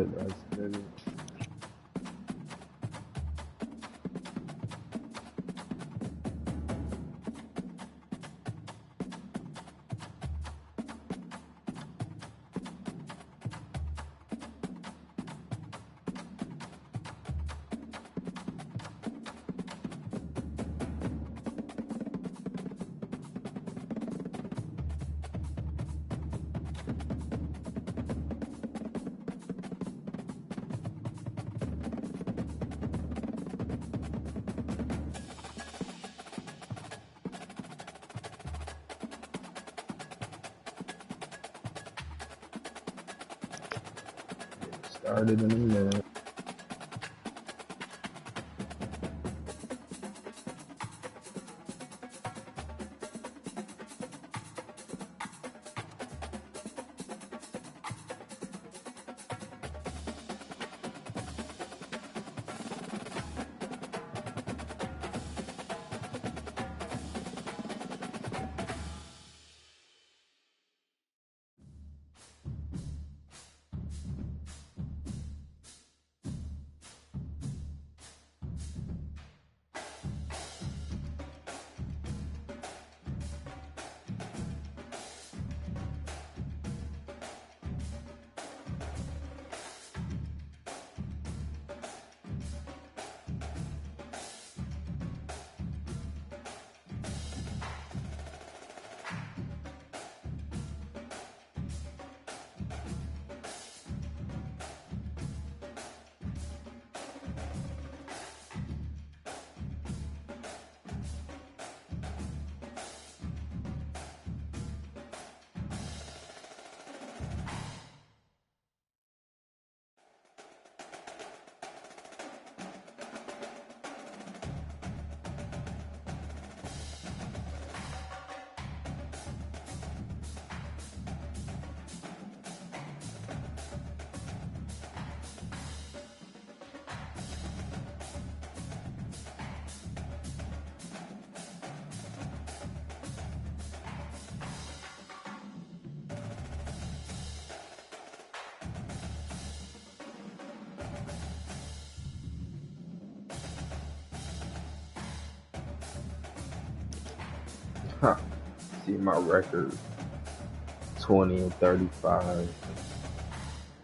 That's started in a minute. Huh. See my record 20 and 35.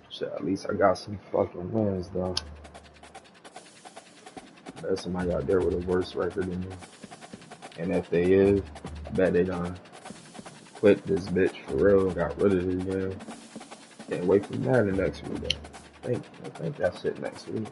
Shit, at least I got some fucking wins though. There's somebody out there with a worse record than me. And if they is, I bet they done quit this bitch for real, got rid of it again. Can't wait for that the next week though. I think that's it next week.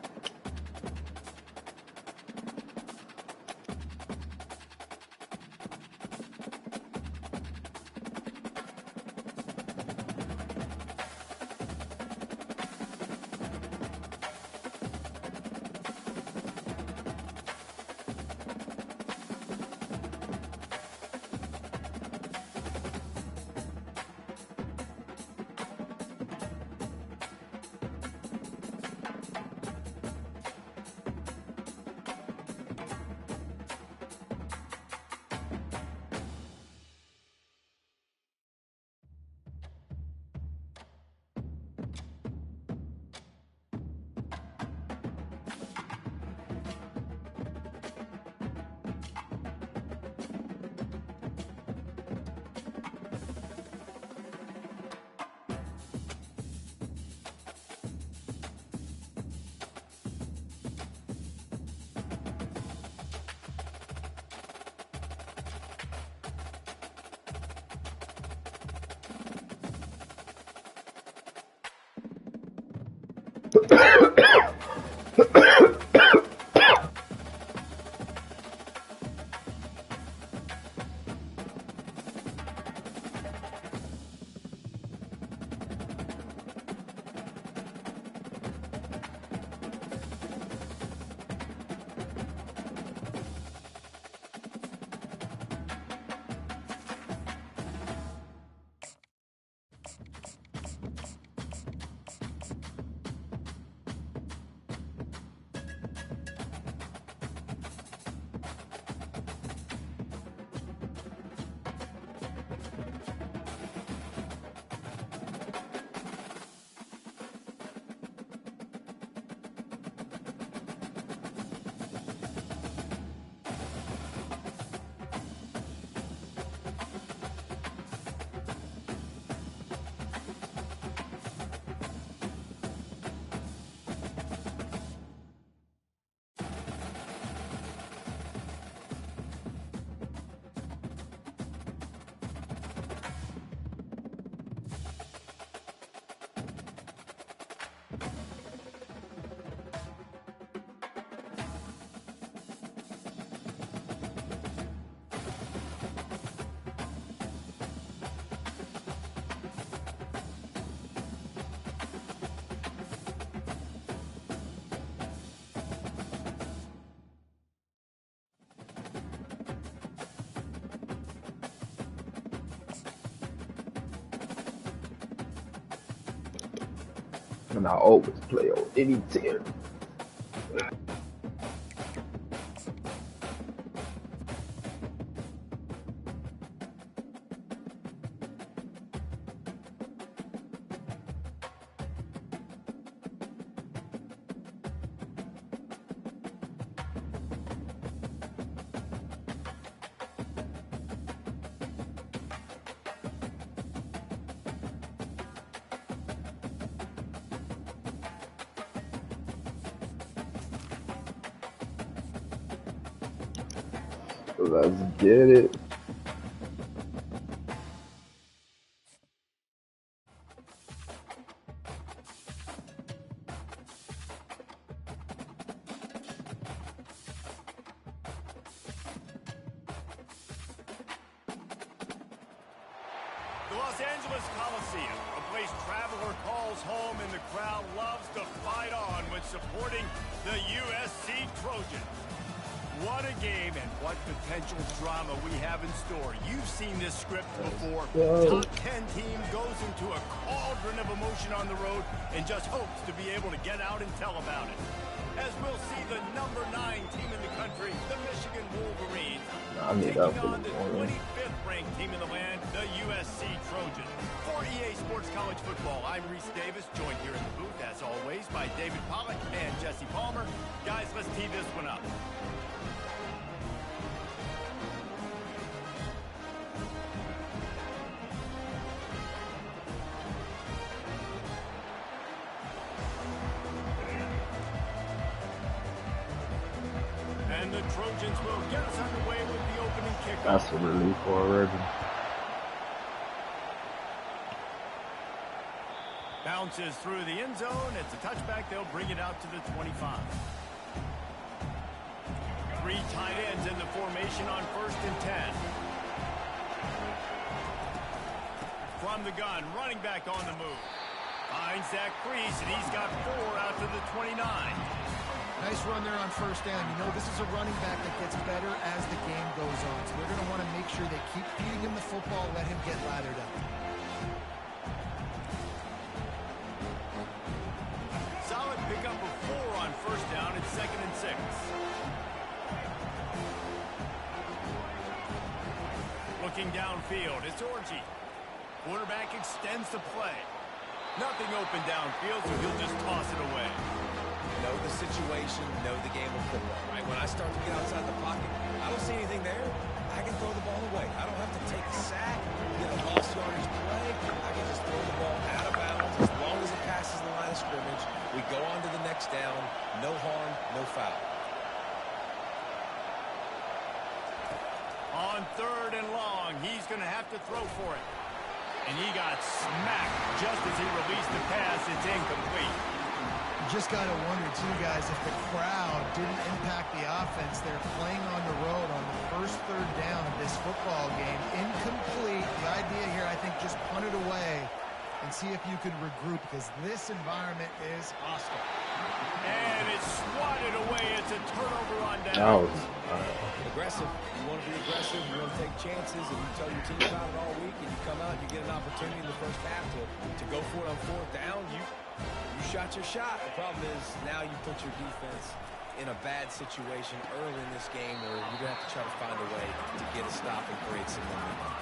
And I always play on any tier. Let's get it. The Los Angeles Coliseum, a place traveler calls home and the crowd loves to fight on when supporting the USC Trojans. What a game and what potential drama we have in store. You've seen this script before. Top 10 team goes into a cauldron of emotion on the road and just hopes to be able to get out and tell about it. As we'll see the number 9 team in the country, the Michigan Wolverines, taking on the 25th ranked team in the land, the USC Trojans. For EA Sports College Football, I'm Reese Davis, joined here in the booth, as always, by David Pollack and Jesse Palmer. Guys, let's tee this one up. And the Trojans will get us underway with the opening kickoff. That's a relief already. Bounces through the end zone. It's a touchback. They'll bring it out to the 25. 3 tight ends in the formation on 1st and 10. From the gun, running back on the move. Finds that crease, and he's got 4 out to the 29. Nice run there on 1st down. You know, this is a running back that gets better as the game goes on. So they're going to want to make sure they keep feeding him the football, let him get lathered up. Solid pickup of 4 on 1st down. It's 2nd and 6. Looking downfield, it's Orji. Quarterback extends the play. Nothing open downfield, so he'll just toss it away. Know the situation, know the game of football, right? When I start to get outside the pocket, I don't see anything there. I can throw the ball away. I don't have to take a sack, get a lost yardage play. I can just throw the ball out of bounds as long as it passes the line of scrimmage. We go on to the next down. No harm, no foul. On 3rd and long, he's going to have to throw for it. And he got smacked just as he released the pass. It's incomplete. Just got to wonder, too, guys, if the crowd didn't impact the offense. They're playing on the road on the 1st 3rd down of this football game. Incomplete. The idea here, I think, just punt it away and see if you can regroup, because this environment is hostile. And it's swatted away. It's a turnover on down. Aggressive. You want to be aggressive. You want to take chances. And you tell your team about it all week, and you come out and you get an opportunity in the first half to go for it on 4th down. You shot your shot. The problem is now you put your defense in a bad situation early in this game where you're going to have to try to find a way to get a stop and create some momentum.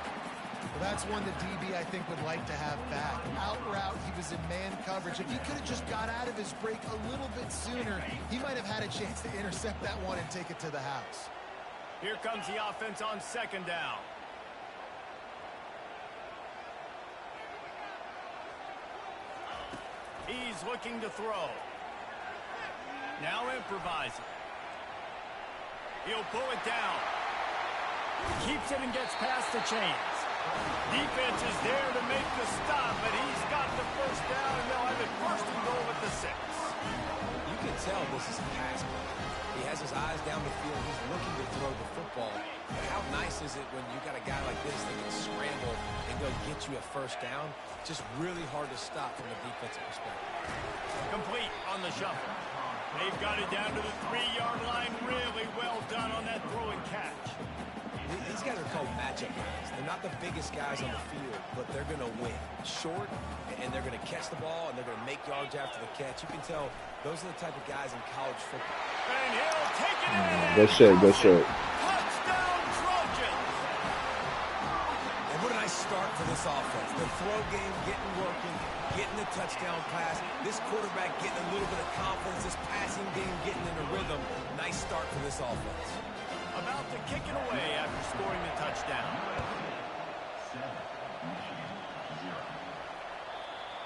Well, that's one the DB, I think, would like to have back. Out route, he was in man coverage. If he could have just got out of his break a little bit sooner, he might have had a chance to intercept that one and take it to the house. Here comes the offense on 2nd down. He's looking to throw. Now improvising. He'll pull it down. Keeps it and gets past the chains. Defense is there to make the stop, but he's got the 1st down, and they'll have it 1st and goal at the 6. You can tell this is a pass play. He has his eyes down the field. He's looking to throw the football. But how nice is it when you got a guy like this that can scramble and go get you a 1st down? Just really hard to stop from a defensive perspective. Complete on the shuffle. They've got it down to the 3-yard line. Really well done on that throw and catch. These guys are called matchup guys. They're not the biggest guys on the field, but they're going to win. Short, and they're going to catch the ball, and they're going to make yards after the catch. You can tell those are the type of guys in college football. And he'll take it in. Good shit, good shit. Touchdown, Trojans. And what a nice start for this offense. The throw game getting working, getting the touchdown pass. This quarterback getting a little bit of confidence. This passing game getting in a rhythm. Nice start for this offense. About to kick it away after scoring the touchdown.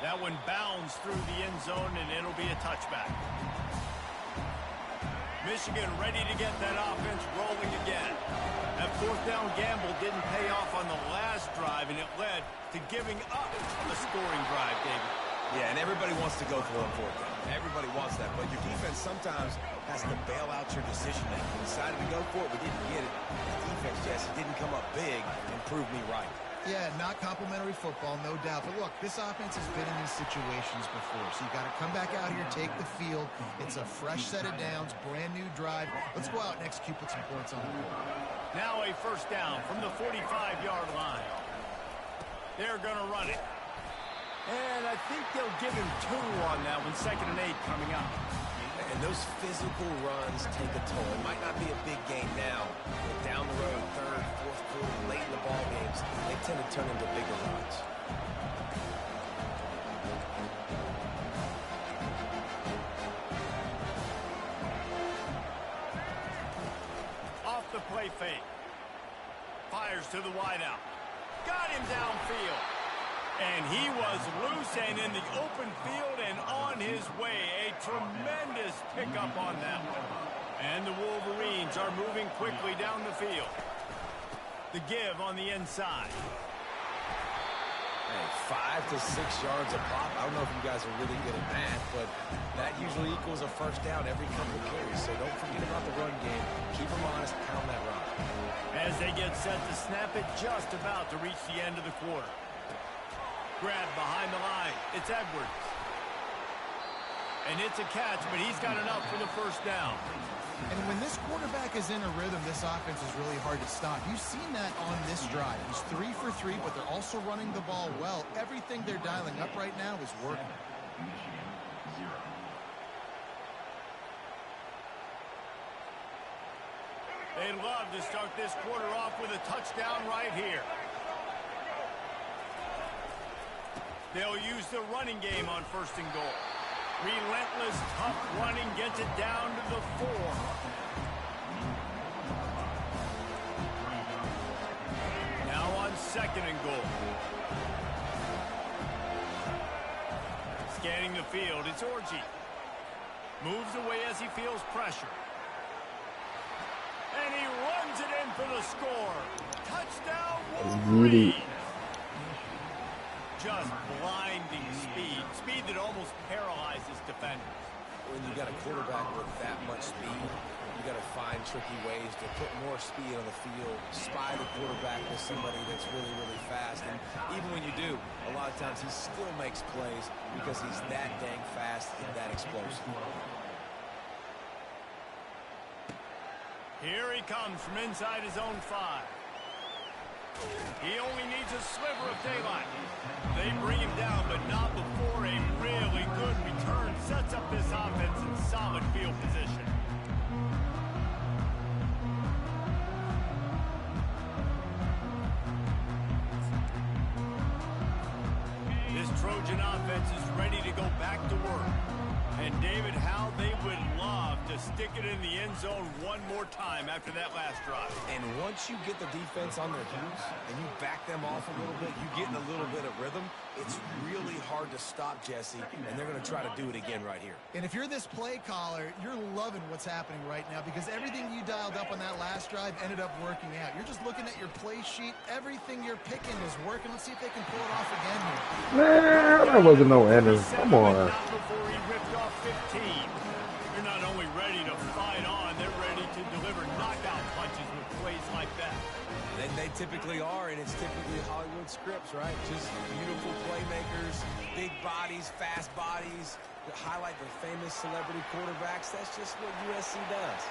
That one bounds through the end zone, and it'll be a touchback. Michigan ready to get that offense rolling again. That fourth down gamble didn't pay off on the last drive, and it led to giving up a scoring drive, David. Yeah, and everybody wants to go for a fourth down. Everybody wants that, but your defense sometimes has to bail out your decision making. We decided to go for it, we didn't get it. The defense, Jesse, didn't come up big and prove me right. Yeah, not complimentary football, no doubt. But look, this offense has been in these situations before. So you got to come back out here, take the field. It's a fresh set of downs, brand new drive. Let's go out and execute, put some points on the board. Now a first down from the 45-yard line. They're going to run it. And I think they'll give him 2 on that one, 2nd and 8 coming up. And those physical runs take a toll. It might not be a big game now, but down the road, 3rd, 4th quarter, late in the ball games, they tend to turn into bigger runs. Off the play fake. Fires to the wideout. Got him downfield. And he was loose and in the open field and on his way. A tremendous pickup on that one. And the Wolverines are moving quickly down the field. The give on the inside. Hey, 5 to 6 yards a pop. I don't know if you guys are really good at math, but that usually equals a first down every couple of carries. So don't forget about the run game. Keep them honest, pound that rock. As they get set to snap it, just about to reach the end of the quarter. Grab behind the line. It's Edwards. And it's a catch, but he's got enough for the first down. And when this quarterback is in a rhythm, this offense is really hard to stop. You've seen that on this drive. He's 3 for 3, but they're also running the ball well. Everything they're dialing up right now is working. They'd love to start this quarter off with a touchdown right here. They'll use the running game on 1st and goal. Relentless, tough running gets it down to the 4. Now on 2nd and goal. Scanning the field, it's Orji. Moves away as he feels pressure. And he runs it in for the score. Touchdown, Wolverine. Just blinding speed. Speed that almost paralyzes defenders. When you got a quarterback with that much speed, you got to find tricky ways to put more speed on the field, spy the quarterback with somebody that's really, really fast. And even when you do, a lot of times he still makes plays because he's that dang fast and that explosive. Here he comes from inside his own 5. He only needs a sliver of daylight. They bring him down, but not before a really good return sets up this offense in solid field position. This Trojan offense is ready to go back to work. And David, how they would love to stick it in the end zone one more time after that last drive. And once you get the defense on their heels and you back them off a little bit, you get in a little bit of rhythm, it's really hard to stop, Jesse, and they're going to try to do it again right here. And if you're this play caller, you're loving what's happening right now because everything you dialed up on that last drive ended up working out. You're just looking at your play sheet. Everything you're picking is working. Let's see if they can pull it off again here. Man, that wasn't no ender. Come on. Not before he ripped off 15. They're not only ready to fight on, they're ready to deliver knockout punches with plays like that. And they typically are, and it's typically Hollywood scripts, right? Just beautiful playmakers, big bodies, fast bodies, that highlight the famous celebrity quarterbacks. That's just what USC does.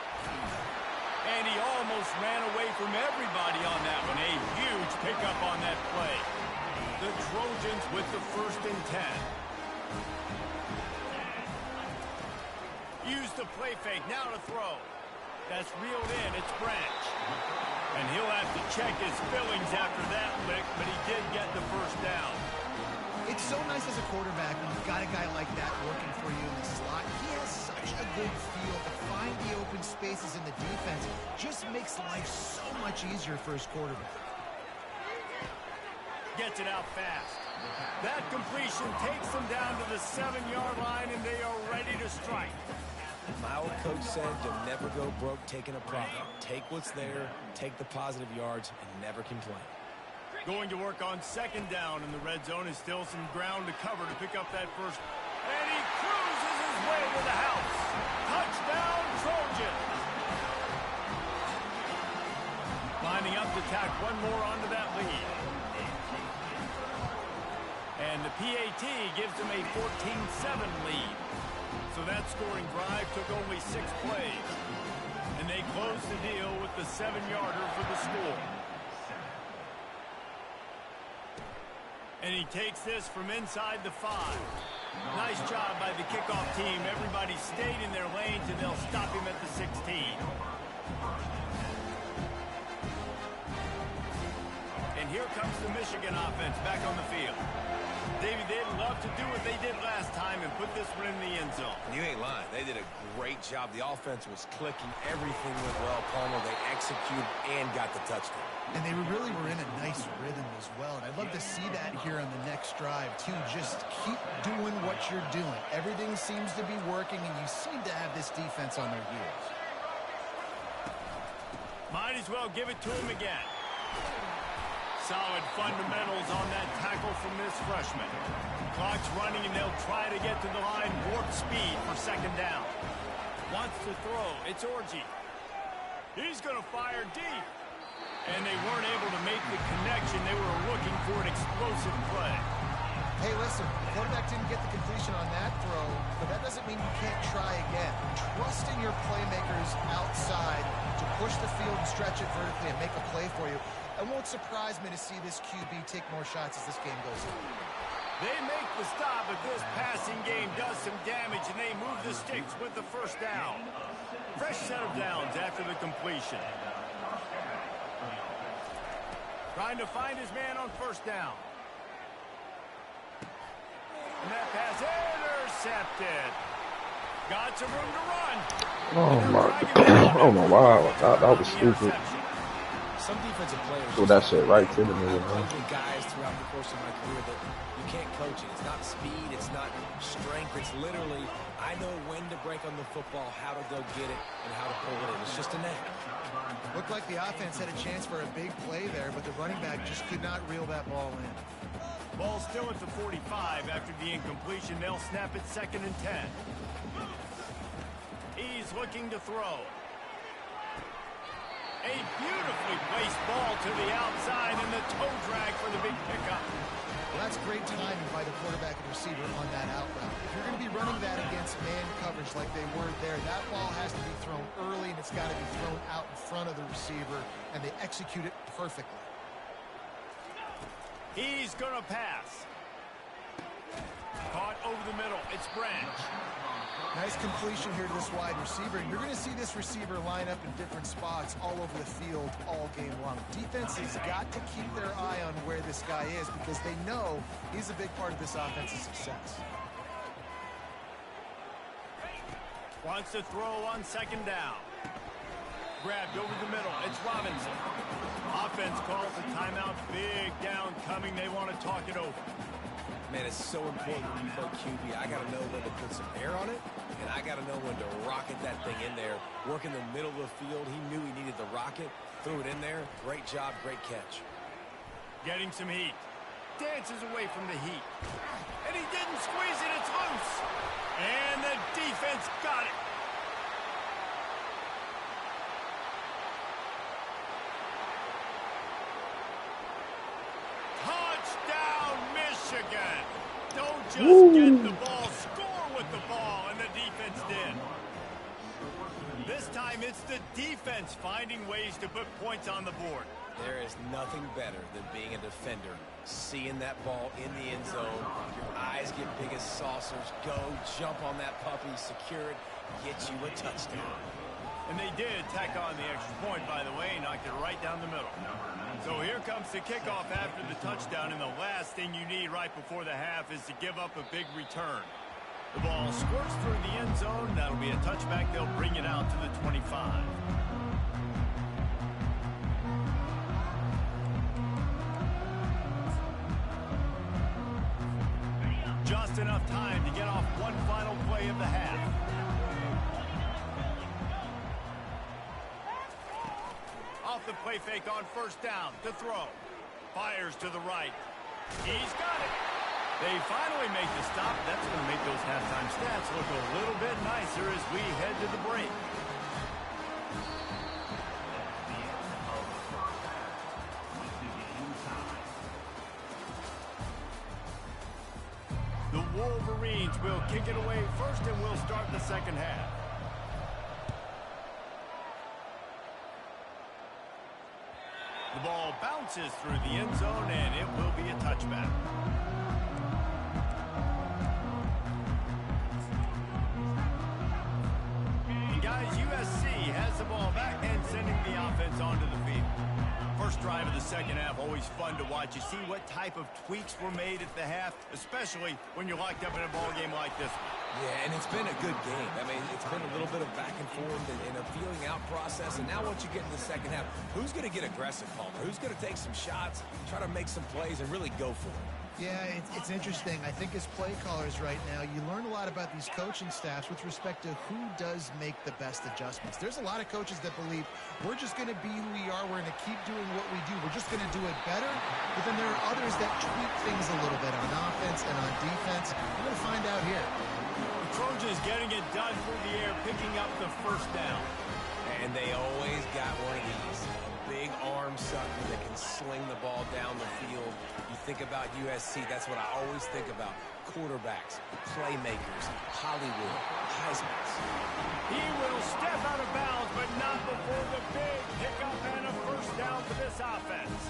And he almost ran away from everybody on that one. A huge pickup on that play. The Trojans with the 1st and 10. Use the play fake. Now to throw. That's reeled in. It's Branch. And he'll have to check his feelings after that lick, but he did get the 1st down. It's so nice as a quarterback when you've got a guy like that working for you in the slot. He has such a good feel to find the open spaces in the defense. Just makes life so much easier for his quarterback. Gets it out fast. That completion takes them down to the 7-yard line, and they are ready to strike. My old coach said to never go broke taking a profit. Take what's there, take the positive yards, and never complain. Going to work on 2nd down, and the red zone is still some ground to cover to pick up that 1st. And he cruises his way to the house. Touchdown, Trojans. Lining up to tack one more onto that lead. And the PAT gives them a 14-7 lead. So that scoring drive took only 6 plays. And they close the deal with the 7-yarder for the score. And he takes this from inside the 5. Nice job by the kickoff team. Everybody stayed in their lanes, and they'll stop him at the 16. And here comes the Michigan offense back on the field. Davey, they'd love to do what they did last time and put this one in the end zone. You ain't lying. They did a great job. The offense was clicking. Everything went well, Palmer. They executed and got the touchdown. And they really were in a nice rhythm as well. And I'd love to see that here on the next drive, too. Just keep doing what you're doing. Everything seems to be working, and you seem to have this defense on their heels. Might as well give it to him again. Solid fundamentals on that tackle from this freshman. Clock's running, and they'll try to get to the line. Warp speed for 2nd down. Wants to throw. It's Orji. He's going to fire deep. And they weren't able to make the connection. They were looking for an explosive play. Hey, listen, the quarterback didn't get the completion on that throw, but that doesn't mean you can't try again. Trust in your playmakers outside to push the field and stretch it vertically and make a play for you. It won't surprise me to see this QB take more shots as this game goes on. They make the stop, but this passing game does some damage, and they move the sticks with the 1st down. Fresh set of downs after the completion. Trying to find his man on 1st down. And that pass intercepted. Got some room to run. Oh my God. I don't know why I thought that was stupid. Some defensive players. So that shit right to the middle, man. Guys throughout the course of my career that you can't coach it. It's not speed. It's not strength. It's literally, I know when to break on the football, how to go get it, and how to pull it in. It's just a knack. Looked like the offense had a chance for a big play there, but the running back just could not reel that ball in. Ball still at the 45 after the incompletion. They'll snap it 2nd and 10. He's looking to throw. A beautifully placed ball to the outside, and the toe drag for the big pickup. Well, that's great timing by the quarterback and receiver on that out route. If you're going to be running that against man coverage like they were there, that ball has to be thrown early, and it's got to be thrown out in front of the receiver, and they execute it perfectly. He's going to pass. Caught over the middle. It's Branch. Nice completion here to this wide receiver. You're going to see this receiver line up in different spots all over the field all game long. Defense has got to keep their eye on where this guy is because they know he's a big part of this offensive success. Wants to throw on 2nd down. Grabbed over the middle. It's Robinson. Offense calls a timeout. Big down coming. They want to talk it over. Man, it's so important when you play QB. I got to know when to put some air on it, and I got to know when to rocket that thing in there. Work in the middle of the field. He knew he needed the rocket. Threw it in there. Great job. Great catch. Getting some heat. Dances away from the heat. And he didn't squeeze it. It's loose. And the defense got it. Touchdown, Michigan. Don't just get the ball. Score with the ball. And the defense did. This time it's the defense finding ways to put points on the board. There is nothing better than being a defender, seeing that ball in the end zone. Your eyes get big as saucers. Go, jump on that puppy, secure it, get you a touchdown. And they did tack on the extra point, by the way, knocked it right down the middle. So here comes the kickoff after the touchdown, and the last thing you need right before the half is to give up a big return. The ball squirts through the end zone. That'll be a touchback. They'll bring it out to the 25. Just enough time to get off one final play of the half. Off the play fake on first down to throw. Fires to the right. He's got it. They finally make the stop. That's going to make those halftime stats look a little bit nicer as we head to the break. The Wolverines will kick it away first, and we'll start the second half. The ball bounces through the end zone, and it will be a touchback. And guys, USC has the ball back and sending the offense onto the field. First drive of the second half, always fun to watch. You see what type of tweaks were made at the half, especially when you're locked up in a ball game like this one. Yeah, and it's been a good game. I mean, it's been a little bit of back and forth and a feeling out process. And now once you get in the second half, who's going to get aggressive, Palmer? Who's going to take some shots, try to make some plays, and really go for it? Yeah, it's interesting. I think as play callers right now, you learn a lot about these coaching staffs with respect to who does make the best adjustments. There's a lot of coaches that believe we're just going to be who we are. We're going to keep doing what we do. We're just going to do it better. But then there are others that tweak things a little bit on offense and on defense. We're going to find out here. The Trojans getting it done through the air, picking up the first down. And they always got one of these. Big arm sucker that can sling the ball down the field. You think about USC, that's what I always think about. Quarterbacks, playmakers, Hollywood, Heismans. He will step out of bounds, but not before the big pickup and a first down for this offense.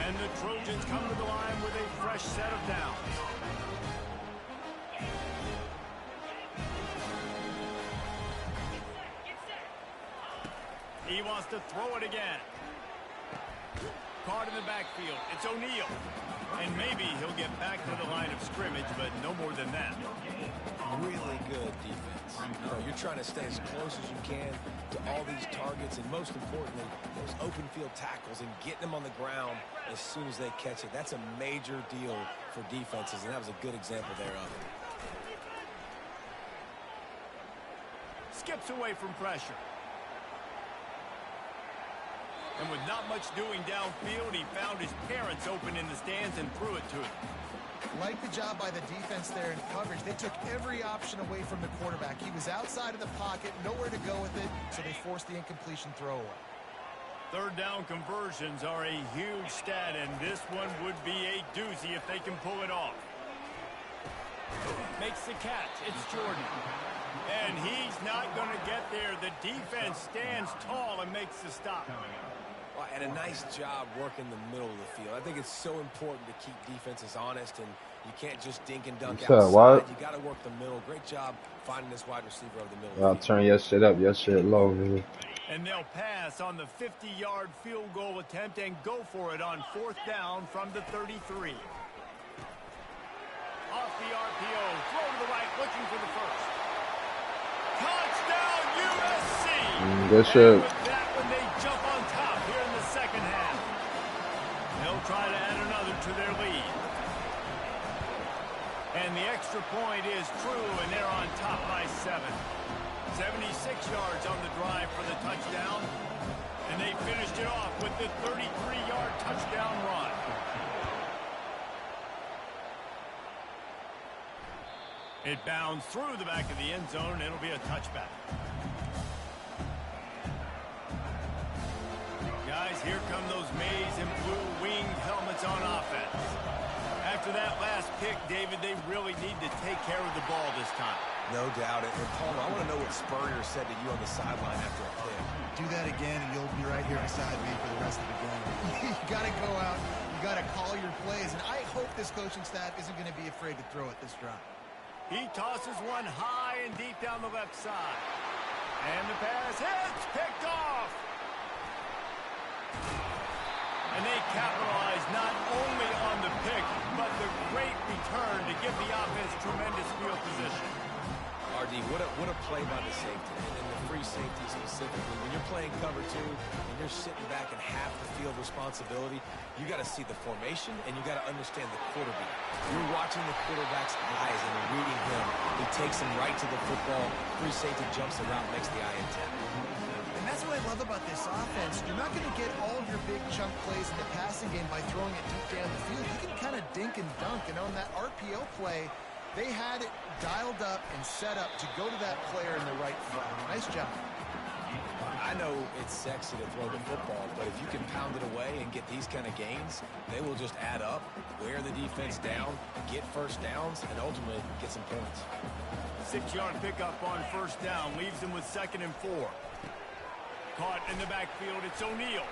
And the Trojans come to the line with a fresh set of downs. He wants to throw it again. Caught in the backfield. It's O'Neal. And maybe he'll get back to the line of scrimmage, but no more than that. Really good defense. You know, you're trying to stay as close as you can to all these targets, and most importantly, those open field tackles and getting them on the ground as soon as they catch it. That's a major deal for defenses, and that was a good example there of it. Skips away from pressure. And with not much doing downfield, he found his parents open in the stands and threw it to him. Like the job by the defense there in coverage. They took every option away from the quarterback. He was outside of the pocket, nowhere to go with it, so they forced the incompletion throwaway. Third down conversions are a huge stat, and this one would be a doozy if they can pull it off. Makes the catch. It's Jordan. And he's not going to get there. The defense stands tall and makes the stop. And a nice job working the middle of the field. I think it's so important to keep defenses honest, and you can't just dink and dunk outside. What? You got to work the middle. Great job finding this wide receiver over the middle. I'll turn your shit up. Your shit low, nigga. And they'll pass on the 50-yard field goal attempt and go for it on fourth down from the 33. Off the RPO, throw to the right, looking for the first. Touchdown, USC! Good shit. And with that one, they jump on top here in the second half. They'll try to add another to their lead. And the extra point is true, and they're on top by 7. 76 yards on the drive for the touchdown. And they finished it off with the 33-yard touchdown run. It bounds through the back of the end zone, and it'll be a touchback. Guys, here come those maize and blue winged helmets on offense. After that last pick, David, they really need to take care of the ball this time. No doubt. And Paul, I want to know what Spurrier said to you on the sideline after a pick. Do that again, and you'll be right here beside me for the rest of the game. You got to go out. You got to call your plays, and I hope this coaching staff isn't going to be afraid to throw it this drive. He tosses one high and deep down the left side. And the pass hits, picked off. And they capitalize not only on the pick, but the great return to give the offense tremendous field position. RD, what a play by the safety, and the free safety specifically. When you're playing cover two and you're sitting back and half the field responsibility, you got to see the formation and you got to understand the quarterback. You're watching the quarterback's eyes and you're reading him. He takes him right to the football. Free safety jumps around, makes the eye intent. And that's what I love about this offense. You're not going to get all of your big chunk plays in the passing game by throwing it deep down the field. You can kind of dink and dunk, and on that RPO play, they had it dialed up and set up to go to that player in the right flat. Nice job. I know it's sexy to throw the football, but if you can pound it away and get these kind of gains, they will just add up, wear the defense down, get first downs, and ultimately get some points. 6-yard pickup on first down leaves them with 2nd and 4. Caught in the backfield, it's O'Neal.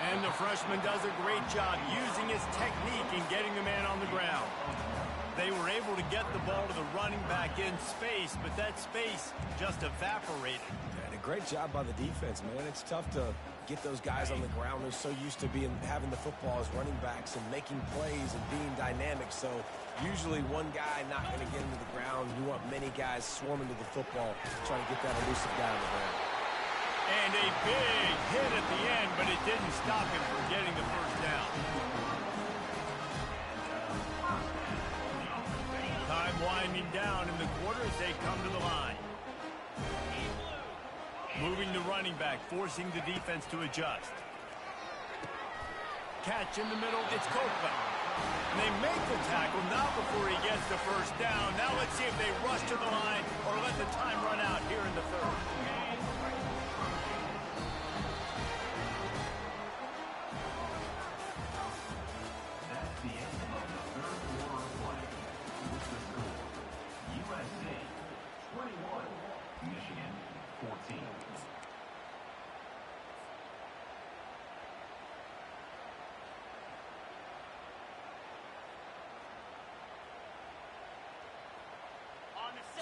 And the freshman does a great job using his technique and getting the man on the ground. They were able to get the ball to the running back in space, but that space just evaporated. And a great job by the defense, man. It's tough to get those guys on the ground. They're so used to having the football as running backs and making plays and being dynamic. So usually one guy not going to get into the ground. You want many guys swarming to the football, trying to get that elusive guy on the ground. And a big hit at the end, but it didn't stop him from getting the first down. Time winding down in the quarter as they come to the line. Moving the running back, forcing the defense to adjust. Catch in the middle, it's Copeland. And they make the tackle, not before he gets the first down. Now let's see if they rush to the line or let the time run out here in the third.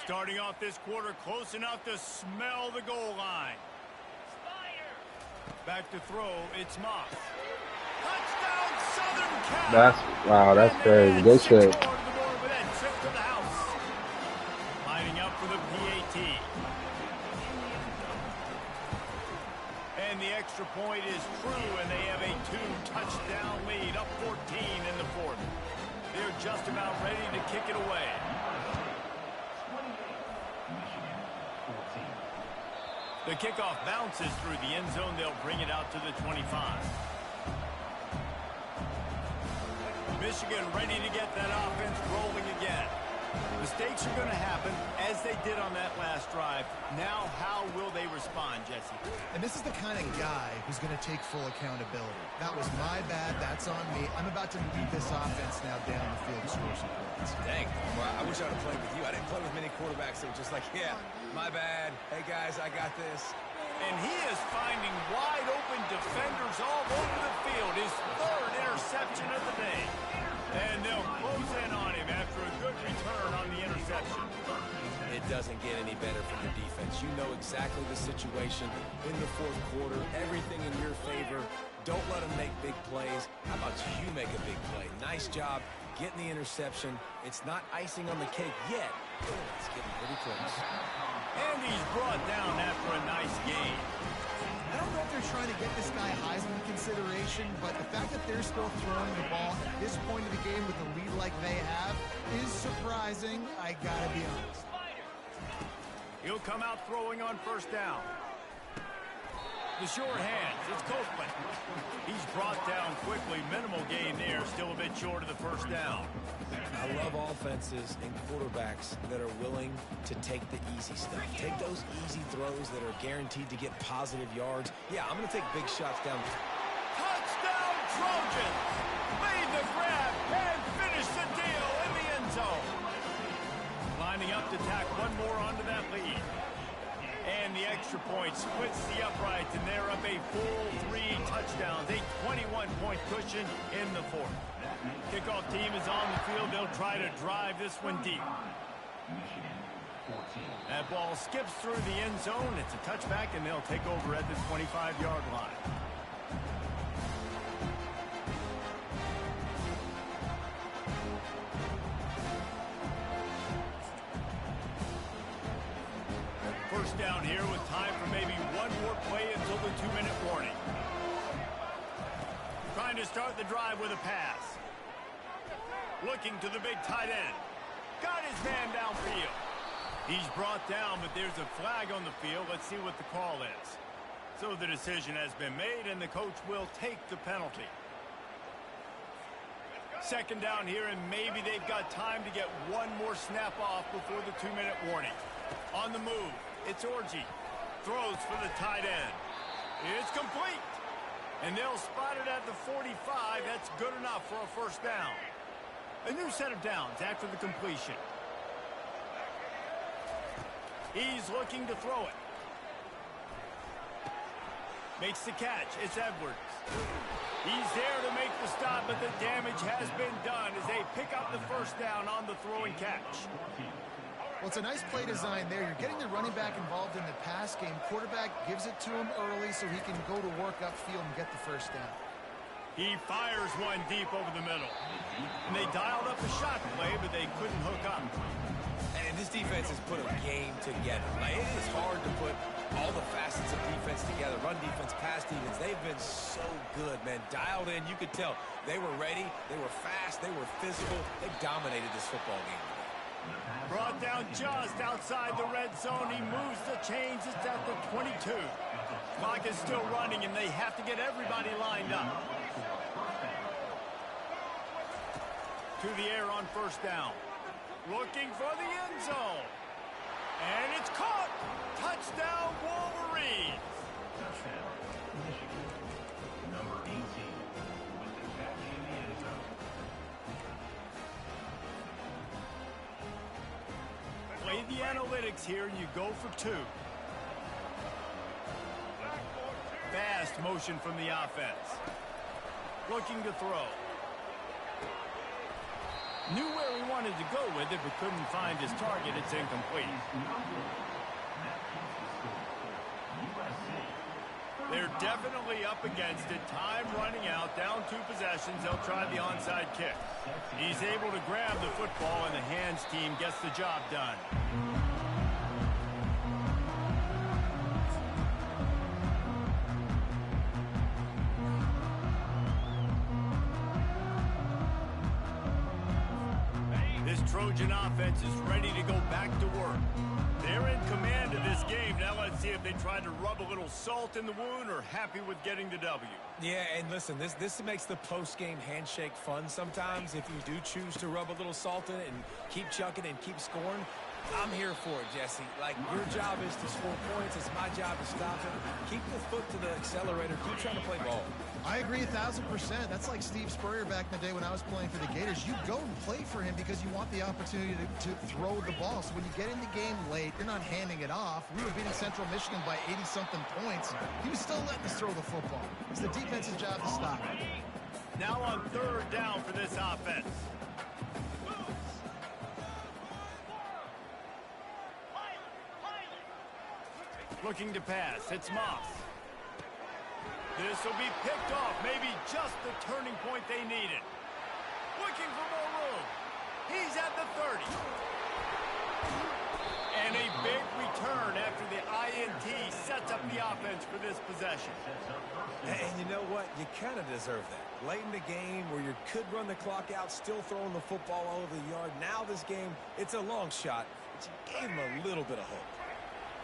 Starting off this quarter close enough to smell the goal line. Back to throw, it's Moss. Touchdown, Southern Cal. That's crazy. They said. Lining up for the PAT. And the extra point is true, and they have a 2-touchdown lead, up 14 in the fourth. They're just about ready to kick it away. The kickoff bounces through the end zone. They'll bring it out to the 25. Michigan ready to get that offense rolling again. Mistakes are going to happen, as they did on that last drive. Now, how will they respond, Jesse? And this is the kind of guy who's going to take full accountability. That was my bad. That's on me. I'm about to lead this offense now down the field to score some points. Dang. Well, I wish I would have played with you. I didn't play with many quarterbacks that were just like, yeah, my bad. Hey, guys, I got this. And he is finding wide open defenders all over the field. His 3rd interception of the day. And they'll close in on him after a good return on the interception. It doesn't get any better from your defense. You know exactly the situation in the fourth quarter. Everything in your favor. Don't let them make big plays. How about you make a big play? Nice job getting the interception. It's not icing on the cake yet. It's getting pretty close. And he's brought down after a nice game. I don't know if they're trying to get this guy Heisman consideration, but the fact that they're still throwing the ball at this point of the game with a lead like they have is surprising. I gotta be honest. He'll come out throwing on first down. The sure hands, it's Copeland. He's brought down quickly. Minimal gain there, still a bit short of the first down. I love offenses and quarterbacks that are willing to take the easy stuff. Take those easy throws that are guaranteed to get positive yards. Yeah, I'm going to take big shots down. Touchdown, Trojans! Made the grab and finished the deal in the end zone. Lining up to to tack one more onto that lead. And the extra point splits the uprights, and they're up a full 3 touchdowns, a 21-point cushion in the fourth. Kickoff team is on the field. They'll try to drive this one deep. That ball skips through the end zone. It's a touchback, and they'll take over at the 25-yard line. First down here with time for maybe one more play until the 2-minute warning. Trying to start the drive with a pass. Looking to the big tight end. Got his man downfield. He's brought down, but there's a flag on the field. Let's see what the call is. So the decision has been made, and the coach will take the penalty. Second down here, and maybe they've got time to get one more snap off before the 2-minute warning. On the move, it's Orji. Throws for the tight end. It's complete. And they'll spot it at the 45. That's good enough for a first down. A new set of downs after the completion. He's looking to throw it. Makes the catch. It's Edwards. He's there to make the stop, but the damage has been done as they pick up the first down on the throw and catch. Well, it's a nice play design there. You're getting the running back involved in the pass game. Quarterback gives it to him early so he can go to work upfield and get the first down. He fires one deep over the middle. And they dialed up a shot play, but they couldn't hook up. And this defense has put a game together. Like, it is hard to put all the facets of defense together. Run defense, pass defense. They've been so good, man. Dialed in. You could tell they were ready. They were fast. They were physical. They dominated this football game. Brought down just outside the red zone. He moves the chains. It's at the 22. Clock is still running, and they have to get everybody lined up. To the air on first down. Looking for the end zone. And it's caught. Touchdown, Wolverines. Touchdown, Michigan. Number 18 with the catch in the end zone. Play the analytics here, and you go for 2. Fast motion from the offense. Looking to throw. Knew where he wanted to go with it, but couldn't find his target. It's incomplete. They're definitely up against it. Time running out. Down 2 possessions. They'll try the onside kick. He's able to grab the football, and the hands team gets the job done. Trojan offense is ready to go back to work. They're in command of this game. Now let's see if they try to rub a little salt in the wound or happy with getting the W. Yeah, and listen, this makes the post-game handshake fun sometimes if you do choose to rub a little salt in it and keep chucking and keep scoring. I'm here for it, Jesse. Like, your job is to score points. It's my job to stop it. Keep the foot to the accelerator. Keep trying to play ball. I agree 1,000%. That's like Steve Spurrier back in the day when I was playing for the Gators. You go and play for him because you want the opportunity to throw the ball. So when you get in the game late, you're not handing it off. We were beating Central Michigan by 80-something points. He was still letting us throw the football. It's the defense's job to stop it. Now on third down for this offense. Looking to pass. It's Moss. This will be picked off. Maybe just the turning point they needed. Looking for more room. He's at the 30. And a big return after the INT sets up the offense for this possession. And you know what? You kind of deserve that. Late in the game where you could run the clock out, still throwing the football all over the yard. Now this game, it's a long shot, but you gave him a little bit of hope.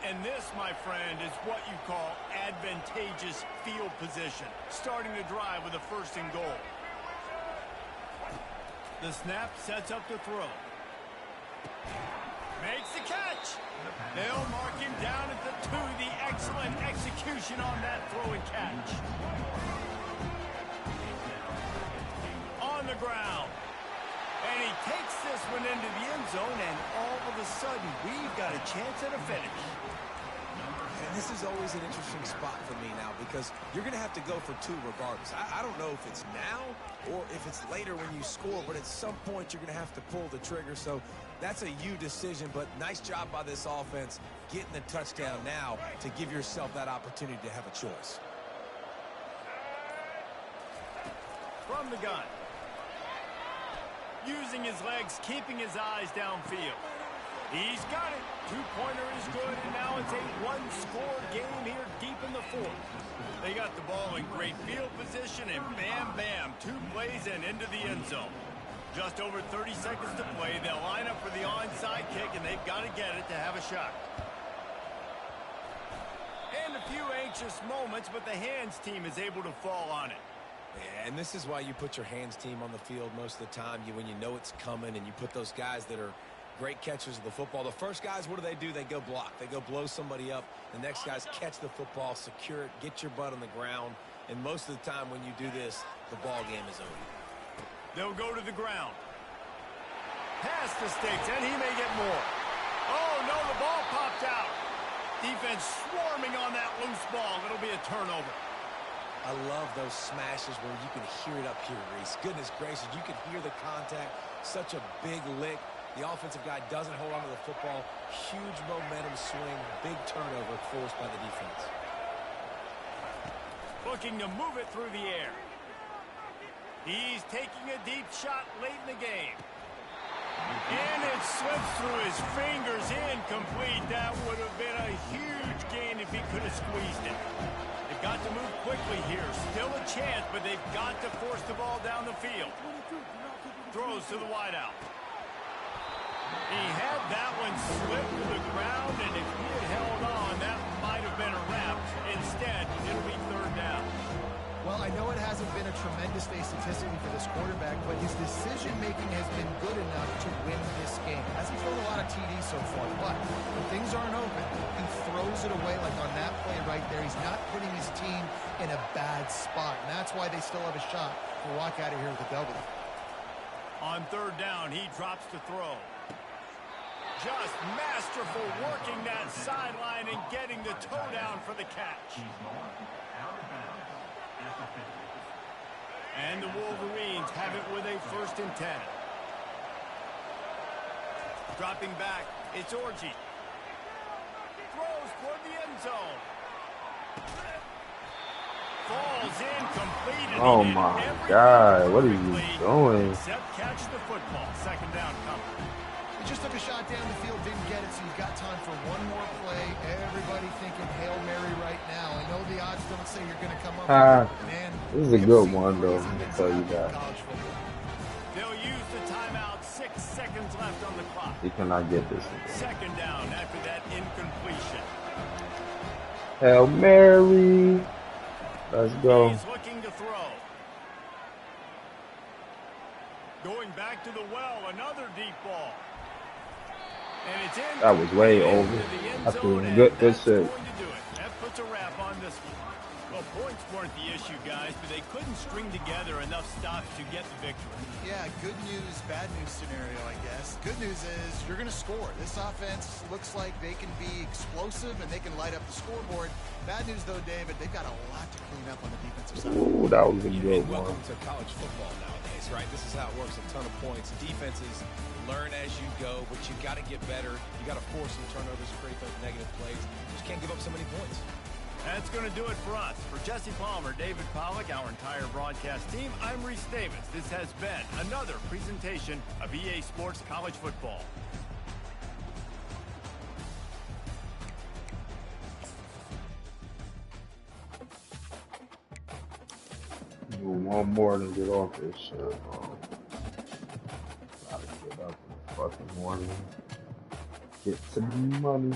And this, my friend, is what you call advantageous field position. Starting the drive with a first and goal. The snap sets up the throw. Makes the catch. They'll mark him down at the 2. The excellent execution on that throw and catch. On the ground. And he takes this one into the end zone, and all of a sudden, we've got a chance at a finish. And this is always an interesting spot for me now because you're going to have to go for two regardless. I don't know if it's now or if it's later when you score, but at some point you're going to have to pull the trigger. So that's a you decision, but nice job by this offense getting the touchdown now to give yourself that opportunity to have a choice. From the gun. Using his legs, keeping his eyes downfield. He's got it. Two-pointer is good, and now it's a one-score game here deep in the fourth. They got the ball in great field position, and bam, bam, 2 plays and into the end zone. Just over 30 seconds to play. They'll line up for the onside kick, and they've got to get it to have a shot. And a few anxious moments, but the hands team is able to fall on it. Yeah, and this is why you put your hands team on the field most of the time. When you know it's coming, and you put those guys that are great catchers of the football. The first guys, what do? They go block. They go blow somebody up. The next guys catch the football, secure it, get your butt on the ground. And most of the time when you do this, the ball game is over. They'll go to the ground. Past the sticks, and he may get more. Oh, no, the ball popped out. Defense swarming on that loose ball. It'll be a turnover. I love those smashes where you can hear it up here, Reese. Goodness gracious, you can hear the contact. Such a big lick. The offensive guy doesn't hold on to the football. Huge momentum swing. Big turnover forced by the defense. Looking to move it through the air. He's taking a deep shot late in the game. And it slips through his fingers. Incomplete. That would have been a huge gain if he could have squeezed it. They've got to move quickly here. Still a chance, but they've got to force the ball down the field. Throws to the wideout. He had that one slip to the ground, and if he had held on, that might have been a wrap. Instead, it'll be third down. Well, I know it hasn't been a tremendous day statistically for this quarterback, but his decision-making has been good enough to win this game. Hasn't thrown a lot of TDs so far, but when things aren't open, he throws it away like on that play right there. He's not putting his team in a bad spot, and that's why they still have a shot to walk out of here with a W. On third down, he drops to throw. Just masterful working that sideline and getting the toe down for the catch. And the Wolverines have it with a 1st and 10. Dropping back, it's Orji. Throws toward the end zone. Falls incomplete. And Oh my God, what are you doing? Except catch the football. 2nd down coming. He just took a shot down the field, didn't get it, so you've got time for one more play. Everybody thinking Hail Mary right now. I know the odds don't say you're going to come up with it, but man, this is a good one, though. Let me tell you that. They'll use the timeout. 6 seconds left on the clock. He cannot get this. 2nd down after that incompletion. Hail Mary. Let's go. He's looking to throw. Going back to the well, another deep ball. And it's in. That was way over. I feel good. Good shit. That puts a wrap on this one. Well, points weren't the issue, guys, but they couldn't string together enough stops to get the victory. Yeah, good news, bad news scenario, I guess. Good news is you're going to score. This offense looks like they can be explosive and they can light up the scoreboard. Bad news, though, David, they've got a lot to clean up on the defensive side. Ooh, that was a good one. Welcome to college football nowadays, right? This is how it works. A ton of points. Defenses learn as you go, but you got to get better. You got to force some turnovers to create those negative plays. You just can't give up so many points. That's going to do it for us. For Jesse Palmer, David Pollack, our entire broadcast team, I'm Reese Davis. This has been another presentation of EA Sports College Football. Do one more to get off this shit. Gotta get up in the fucking morning. Get some money.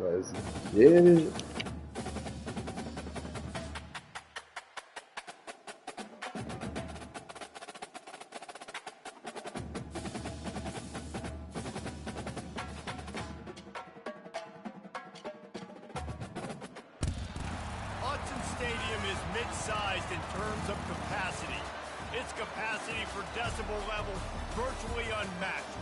Let's get it. stadium is mid-sized in terms of capacity. Its capacity for decibel level virtually unmatched.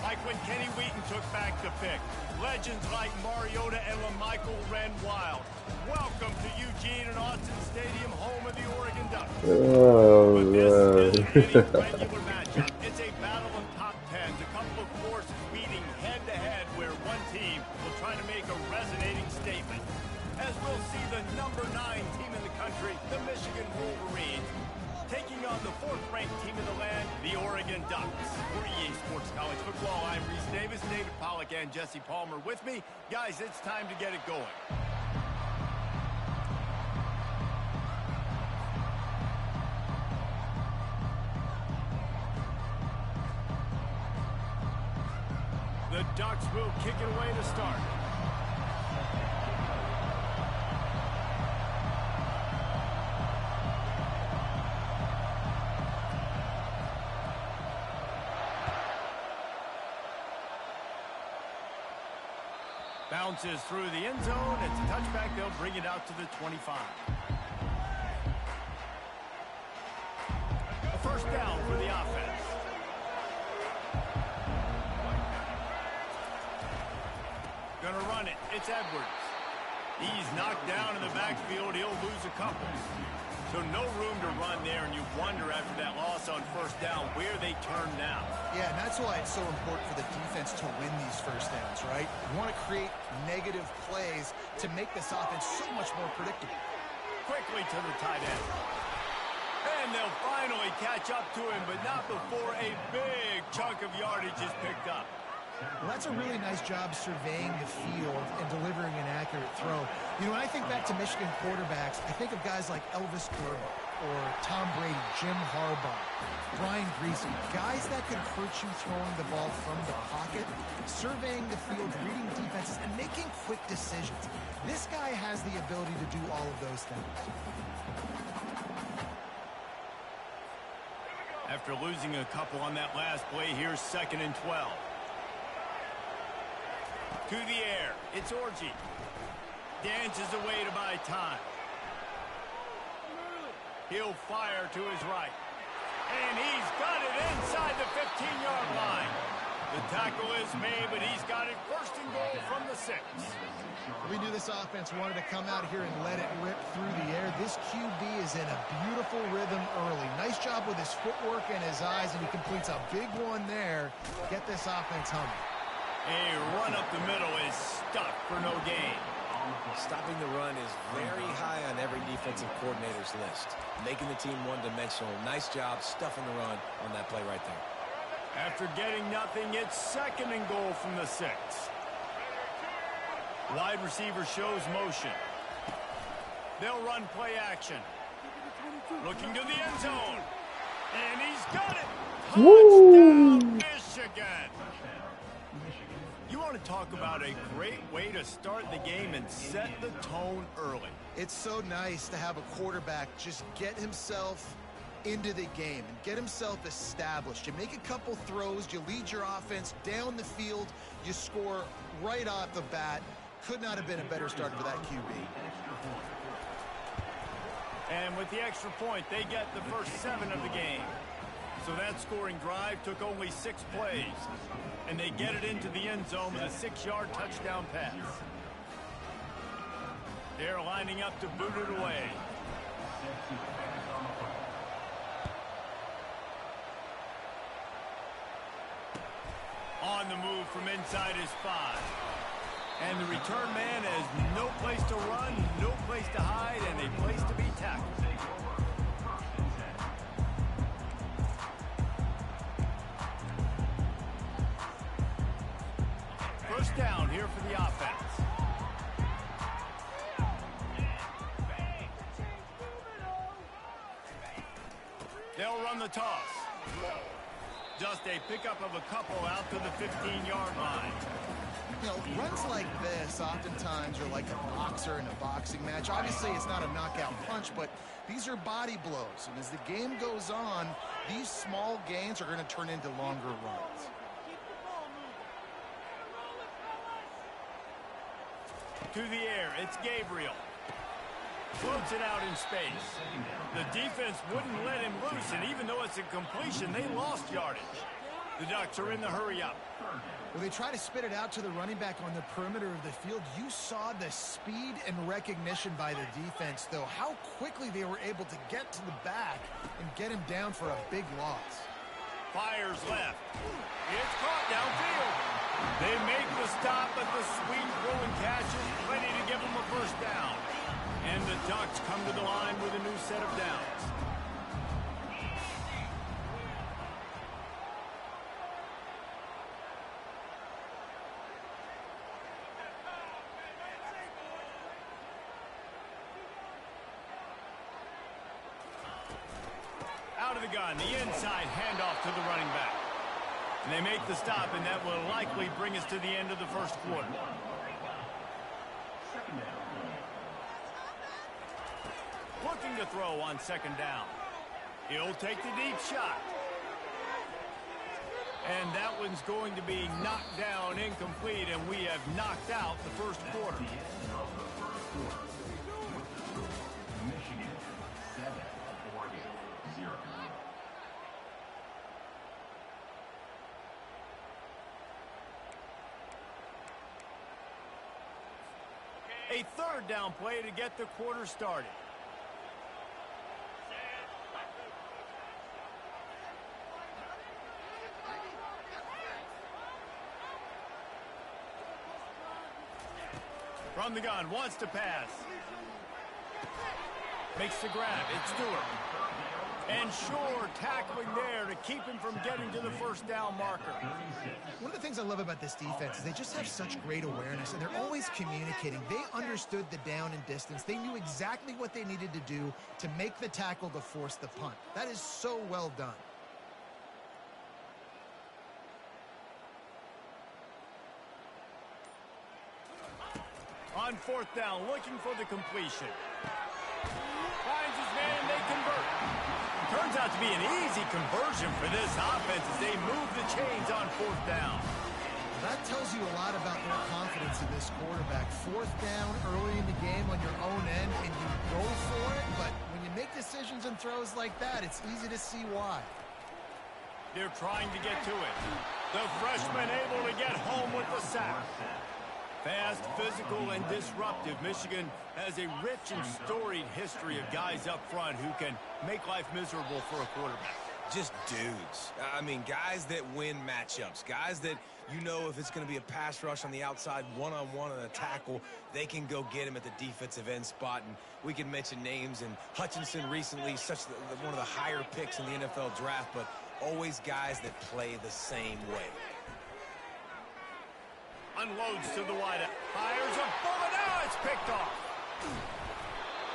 Like when Kenny Wheaton took back the pick. Legends like Mariota and LaMichael ran wild. Welcome to Eugene and Austin Stadium, home of the Oregon Ducks. Oh, But this isn't any man. regular matchup. It's a battle of top tens, a couple of forces meeting head-to-head where one team will try to make a resonating statement. As we'll see the number 9 team in the country, the Michigan Wolverines, taking on the 4th-ranked team in the land, the Oregon Ducks. For EA Sports College Football, I'm Reese Davis, David Pollack, and Jesse Palmer with me. Guys, it's time to get it going. The Ducks will kick it away to start. Bounces through the end zone. It's a touchback. They'll bring it out to the 25. A first down for the offense. Gonna run it. It's Edwards. He's knocked down in the backfield. He'll lose a couple. So no room to run there, and you wonder after that loss on first down where they turn now. Yeah, and that's why it's so important for the defense to win these first downs, right? You want to create negative plays to make this offense so much more predictable. Quickly to the tight end. And they'll finally catch up to him, but not before a big chunk of yardage is picked up. Well, that's a really nice job surveying the field and delivering an accurate throw. You know, when I think back to Michigan quarterbacks, I think of guys like Elvis Duran or Tom Brady, Jim Harbaugh, Brian Griese, guys that could hurt you throwing the ball from the pocket, surveying the field, reading defenses, and making quick decisions. This guy has the ability to do all of those things. After losing a couple on that last play, here's 2nd and 12. To the air, it's Orji. Dances away to buy time. He'll fire to his right. And he's got it inside the 15-yard line. The tackle is made, but he's got it first and goal from the 6. We knew this offense wanted to come out here and let it rip through the air. This QB is in a beautiful rhythm early. Nice job with his footwork and his eyes, and he completes a big one there. Get this offense humming. A run up the middle is stuck for no gain. Stopping the run is very high on every defensive coordinator's list. Making the team one-dimensional. Nice job stuffing the run on that play right there. After getting nothing, it's 2nd and goal from the 6. Wide receiver shows motion. They'll run play action. Looking to the end zone. And he's got it. Touchdown, Michigan. You want to talk about a great way to start the game and set the tone early. It's so nice to have a quarterback just get himself into the game and get himself established. You make a couple throws, you lead your offense down the field, you score right off the bat. Could not have been a better start for that QB. And with the extra point, they get the first 7 of the game. So that scoring drive took only 6 plays. And they get it into the end zone with a 6-yard touchdown pass. They're lining up to boot it away. On the move from inside his 5. And the return man has no place to run, no place to hide, and a place to be tackled. First down here for the offense. They'll run the toss. Just a pickup of a couple out to the 15-yard line. You know, runs like this oftentimes are like a boxer in a boxing match. Obviously, it's not a knockout punch, but these are body blows. And as the game goes on, these small gains are going to turn into longer runs. To the air, it's Gabriel. floats it out in space. The defense wouldn't let him loose, and even though it's a completion, they lost yardage. The Ducks are in the hurry-up. Well, they try to spit it out to the running back on the perimeter of the field. You saw the speed and recognition by the defense, though, how quickly they were able to get to the back and get him down for a big loss. Fires left. It's caught downfield. They make the stop, but the sweet throw and catch is plenty to give them a first down. And the Ducks come to the line with a new set of downs. Out of the gun, the inside handoff to the running back. And they make the stop, and that will likely bring us to the end of the first quarter. Looking to throw on second down. He'll take the deep shot. And that one's going to be knocked down incomplete, and we have knocked out the first quarter. Michigan 7, Oregon 0. A third down play to get the quarter started. From the gun, wants to pass. Makes the grab, it's Stewart. And Shore tackling there to keep him from getting to the first down marker. One of the things I love about this defense is they just have such great awareness, and they're always communicating. They understood the down and distance. They knew exactly what they needed to do to make the tackle to force the punt. That is so well done. On fourth down, looking for the completion. Finds his man, they convert. Turns out to be an easy conversion for this offense as they move the chains on fourth down. That tells you a lot about their confidence in this quarterback. Fourth down early in the game on your own end, and you go for it, but when you make decisions and throws like that, it's easy to see why. They're trying to get to it. The freshman able to get home with the sack. Fast, physical, and disruptive. Michigan has a rich and storied history of guys up front who can make life miserable for a quarterback. Just dudes. I mean, guys that win matchups. Guys that, you know, if it's going to be a pass rush on the outside, one-on-one on a tackle, they can go get him at the defensive end spot. And we can mention names. And Hutchinson recently, one of the higher picks in the NFL draft, but always guys that play the same way. Unloads to the wideout. Fires a bullet. Now it's picked off.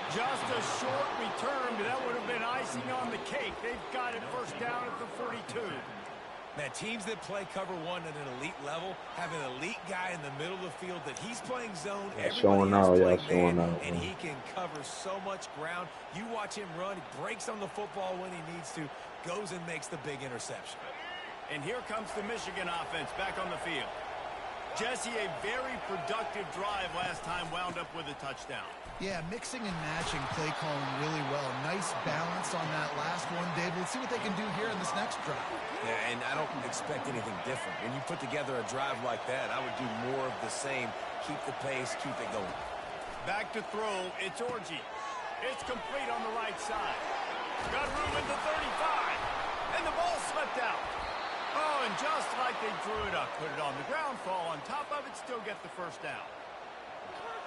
Just a short return, but that would have been icing on the cake. They've got it first down at the 42. Man, teams that play cover one at an elite level have an elite guy in the middle of the field that he's playing zone. Showing out, and he can cover so much ground. You watch him run. He breaks on the football when he needs to, goes and makes the big interception. And here comes the Michigan offense back on the field. Jesse, a very productive drive last time, wound up with a touchdown. Yeah, mixing and matching play calling really well. Nice balance on that last one, Dave. Let's see what they can do here in this next drive. Yeah, and I don't expect anything different. When you put together a drive like that, I would do more of the same. Keep the pace, keep it going. Back to throw, it's Orji. It's complete on the right side. Got room at the 35. And the ball slipped out. Oh, and just like they drew it up, put it on the ground, fall on top of it, still get the first down.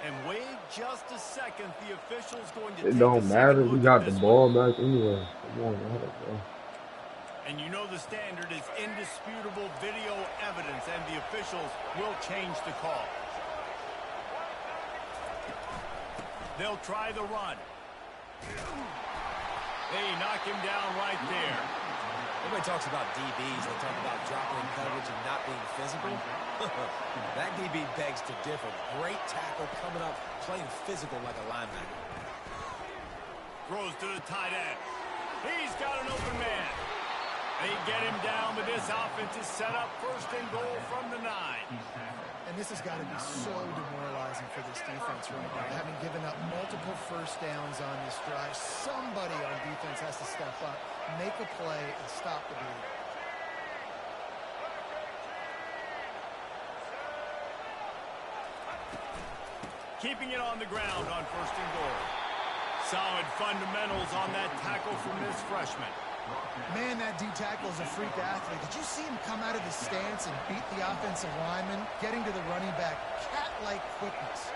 And wait just a second, the official's going to It don't matter. We got the ball back anyway. Come on, bro. And you know the standard is indisputable video evidence, and the officials will change the call. They'll try the run. They knock him down right there. Everybody talks about DBs. They talk about dropping coverage and not being physical. That DB begs to differ. Great tackle coming up, playing physical like a linebacker. Throws to the tight end. He's got an open man. They get him down, but this offense is set up first and goal from the 9. And this has got to be so demoralizing for this defense right now. Having given up multiple first downs on this drive, somebody on defense has to step up, make a play, and stop the bleeding. Keeping it on the ground on 1st and goal. Solid fundamentals on that tackle from this freshman. Man, that D-tackle is a freak athlete. Did you see him come out of his stance and beat the offensive lineman, getting to the running back? Cat-like quickness.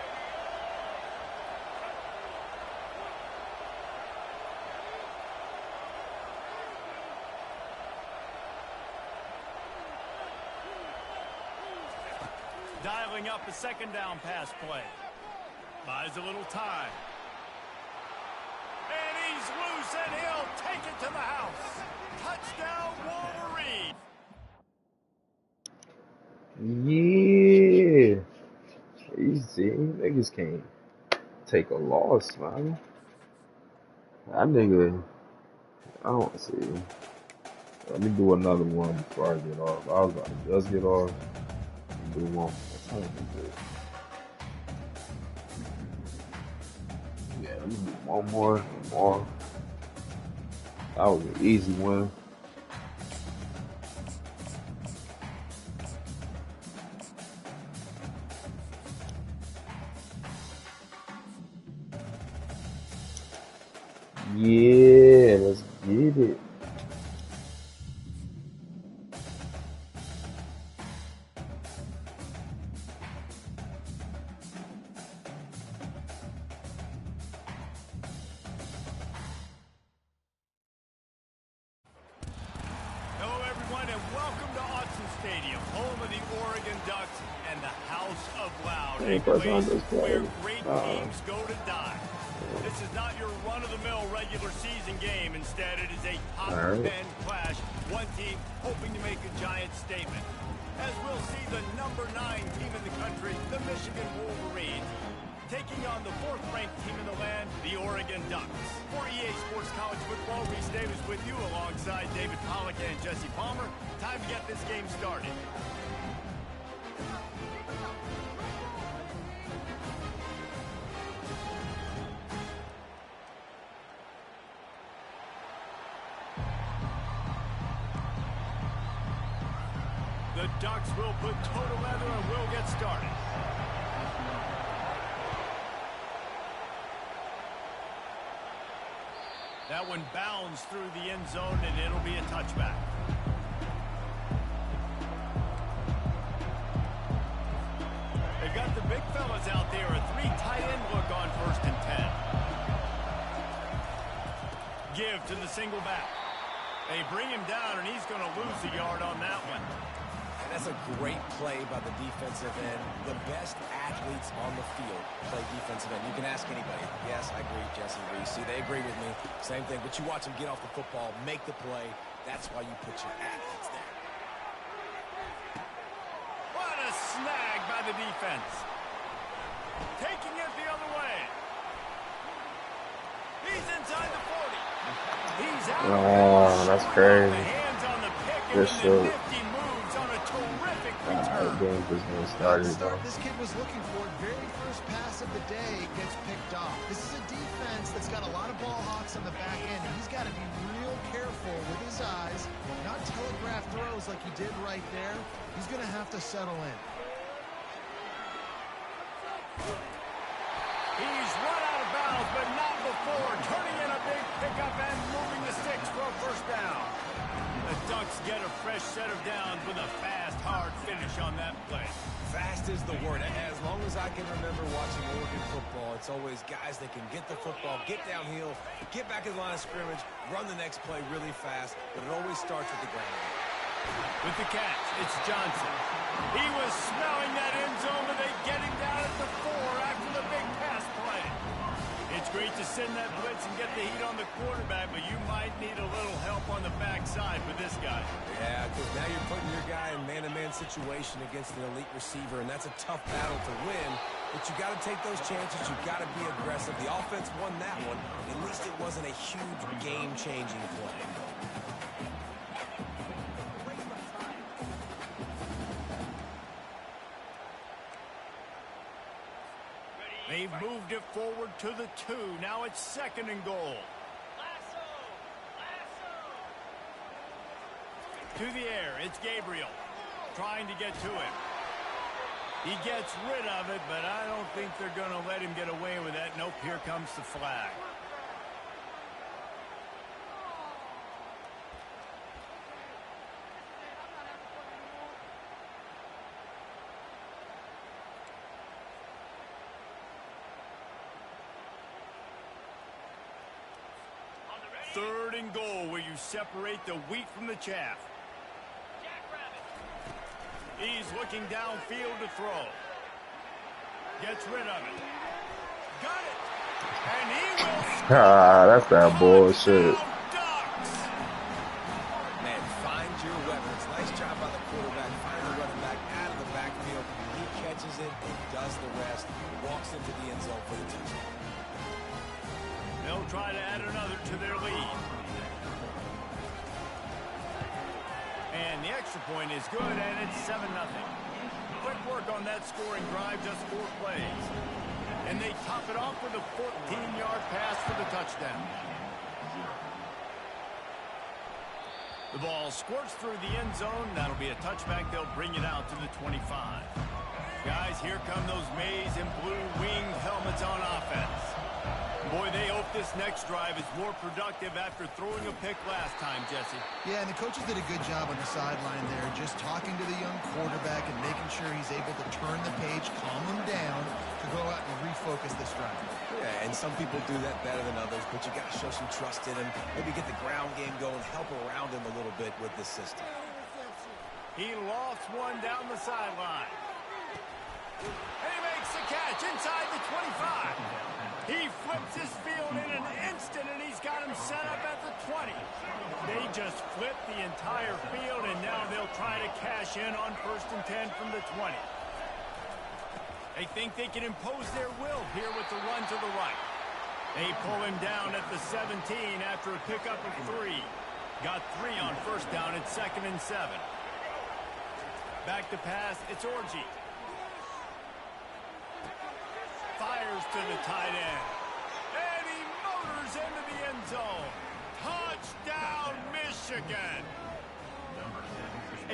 Dialing up a 2nd down pass play. Buys a little time. And he's loose, and he'll take it to the house. Touchdown, Wolverine. Yeah. Easy. Niggas can't take a loss, man. That nigga, I don't see. Let me do another one before I get off. I was about to just get off. Do one more time. Yeah, let me do one more. That was an easy one. Yeah, let's get it. Hello, everyone, and welcome to Autzen Stadium, home of the Oregon Ducks and the House of Loud, a place where great teams go to die. This is not your run-of-the-mill regular season game. Instead, it is a top-10 clash, one team hoping to make a giant statement. As we'll see the number 9 team in the country, the Michigan Wolverines, taking on the 4th-ranked team in the land, the Oregon Ducks. For EA Sports College Football, Reese Davis with you alongside David Pollack and Jesse Palmer. Time to get this game started. The Ducks will put total leather and will get started. That one bounds through the end zone, and it'll be a touchback. They've got the big fellas out there, a 3 tight end look on 1st and 10. Give to the single back. They bring him down, and he's going to lose a yard on that one. And that's a great play by the defensive end. The best athletes on the field play defensive end. You can ask anybody. Yes, I agree, Jesse Reese. See, they agree with me. Same thing. But you watch them get off the football, make the play. That's why you put your athletes there. What a snag by the defense. Taking it the other way. He's inside the 40. He's out. Oh, that's crazy. Hands on the pick, and This then the nifty moves on a terrific return. game just getting started, though. This kid was looking for it. Very first pass of the day gets picked off. This is a defense that's got a lot of ball hawks on the back end, and he's got to be real careful with his eyes, not telegraph throws like he did right there. He's going to have to settle in. He's run out of bounds, but not before. Turning in a big pickup and moving the sticks for a 1st down. The Ducks get a fresh set of downs with a fast, hard finish on that play. Fast is the word. As long as I can remember watching Oregon football, it's always guys that can get the football, get downhill, get back in the line of scrimmage, run the next play really fast, but it always starts with the ground. With the catch, it's Johnson. He was smelling that end zone, and they get him down at the 4 after the big pass play. It's great to send that blitz and get the heat on the quarterback, but you might need a little help on the backside with this guy. Yeah, because now you're putting your guy in man-to-man situation against an elite receiver, and that's a tough battle to win. But you got to take those chances. You got to be aggressive. The offense won that one. At least it wasn't a huge game-changing play. moved it forward to the 2. Now it's 2nd and goal. To the air, it's Gabriel trying to get to it. He gets rid of it, but I don't think they're going to let him get away with that. Nope, here comes the flag. Third and goal, where you separate the wheat from the chaff. He's looking downfield to throw. Gets rid of it. Got it. And he will score. That's that bullshit. Man, find your weapons. Nice job by the quarterback. Find the running back out of the backfield. He catches it and does the rest. Walks into the end zone for the touchdown. They'll try to add another to their lead. And the extra point is good, and it's 7-0. Quick work on that scoring drive, just 4 plays. And they top it off with a 14-yard pass for the touchdown. The ball squirts through the end zone. That'll be a touchback. They'll bring it out to the 25. Guys, here come those maize and blue winged helmets on offense. Boy, they hope this next drive is more productive after throwing a pick last time, Jesse. Yeah, and the coaches did a good job on the sideline there, just talking to the young quarterback and making sure he's able to turn the page, calm him down to go out and refocus this drive. Yeah, and some people do that better than others, but you got to show some trust in him. Maybe get the ground game going, help around him a little bit with this system. He lost one down the sideline. And he makes the catch inside the 25. He flips his field in an instant, and he's got him set up at the 20. They just flipped the entire field, and now they'll try to cash in on 1st and 10 from the 20. They think they can impose their will here with the run to the right. They pull him down at the 17 after a pickup of 3. Got 3 on 1st down at 2nd and 7. Back to pass, it's Orji. Fires to the tight end. And he motors into the end zone. Touchdown, Michigan.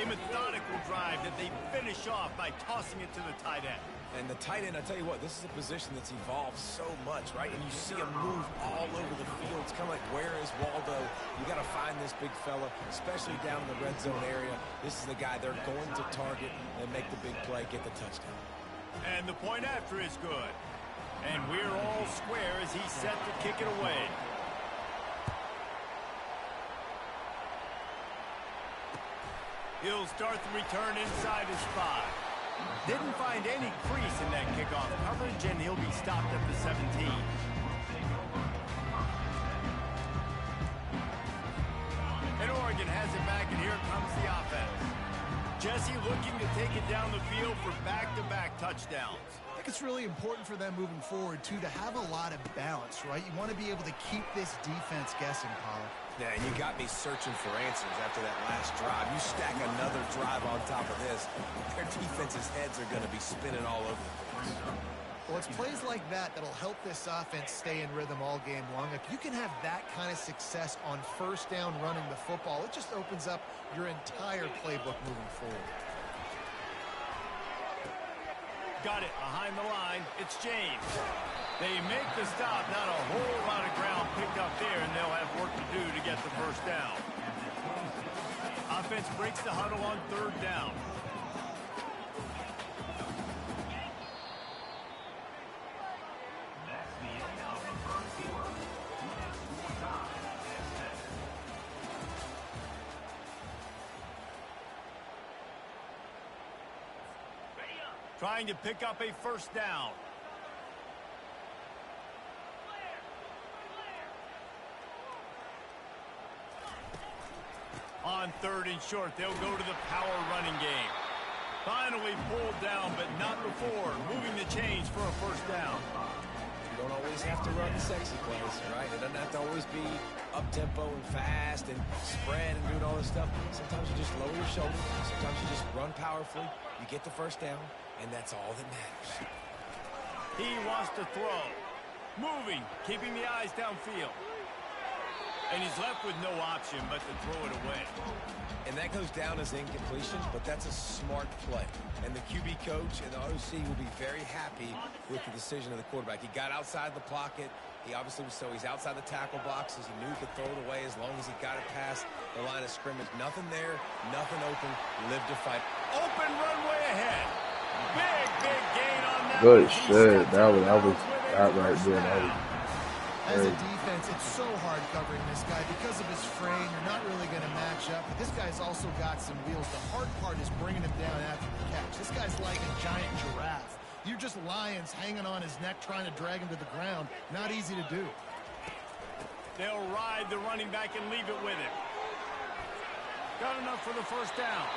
A methodical drive that they finish off by tossing it to the tight end. And the tight end, I tell you what, this is a position that's evolved so much, right? And you see him move all over the field. It's kind of like, where is Waldo? You got to find this big fella, especially down in the red zone area. This is the guy they're going to target and make the big play, get the touchdown. And the point after is good. And we're all square as he's set to kick it away. He'll start the return inside his 5. Didn't find any crease in that kickoff coverage, and he'll be stopped at the 17. And Oregon has it back, and here comes the offense. Jesse looking to take it down the field for back-to-back touchdowns. I think it's really important for them moving forward, too, to have a lot of balance, right? You want to be able to keep this defense guessing, Pollard. Yeah, and you got me searching for answers after that last drive. You stack another drive on top of this, their defense's heads are going to be spinning all over the place. Well, it's plays like that that'll help this offense stay in rhythm all game long. If you can have that kind of success on 1st down running the football, it just opens up your entire playbook moving forward. Got it behind the line. It's James. They make the stop. Not a whole lot of ground picked up there, and they'll have work to do to get the 1st down. Offense breaks the huddle on 3rd down. That's the end of the first quarter. More time at 7. Trying to pick up a 1st down. On 3rd and short, they'll go to the power running game. Finally pulled down, but not before. Moving the chains for a 1st down. You don't always have to run sexy plays, right? It doesn't have to always be up-tempo and fast and spread and doing all this stuff. Sometimes you just lower your shoulders. Sometimes you just run powerfully. You get the 1st down, and that's all that matters. He wants to throw. Moving, keeping the eyes downfield. And he's left with no option but to throw it away. And that goes down as incompletion, but that's a smart play. And the QB coach and the OC will be very happy with the decision of the quarterback. He got outside the pocket. He obviously was, so he's outside the tackle boxes. He knew he could throw it away as long as he got it past the line of scrimmage. Nothing there, nothing open. Live to fight. Open runway ahead. Big gain on that. Good shit. That right there. That was As a defense, it's so hard covering this guy because of his frame. You're not really going to match up, but this guy's also got some wheels. The hard part is bringing him down after the catch. This guy's like a giant giraffe. You're just lions hanging on his neck trying to drag him to the ground. Not easy to do. They'll ride the running back and leave it with him. Got enough for the first down.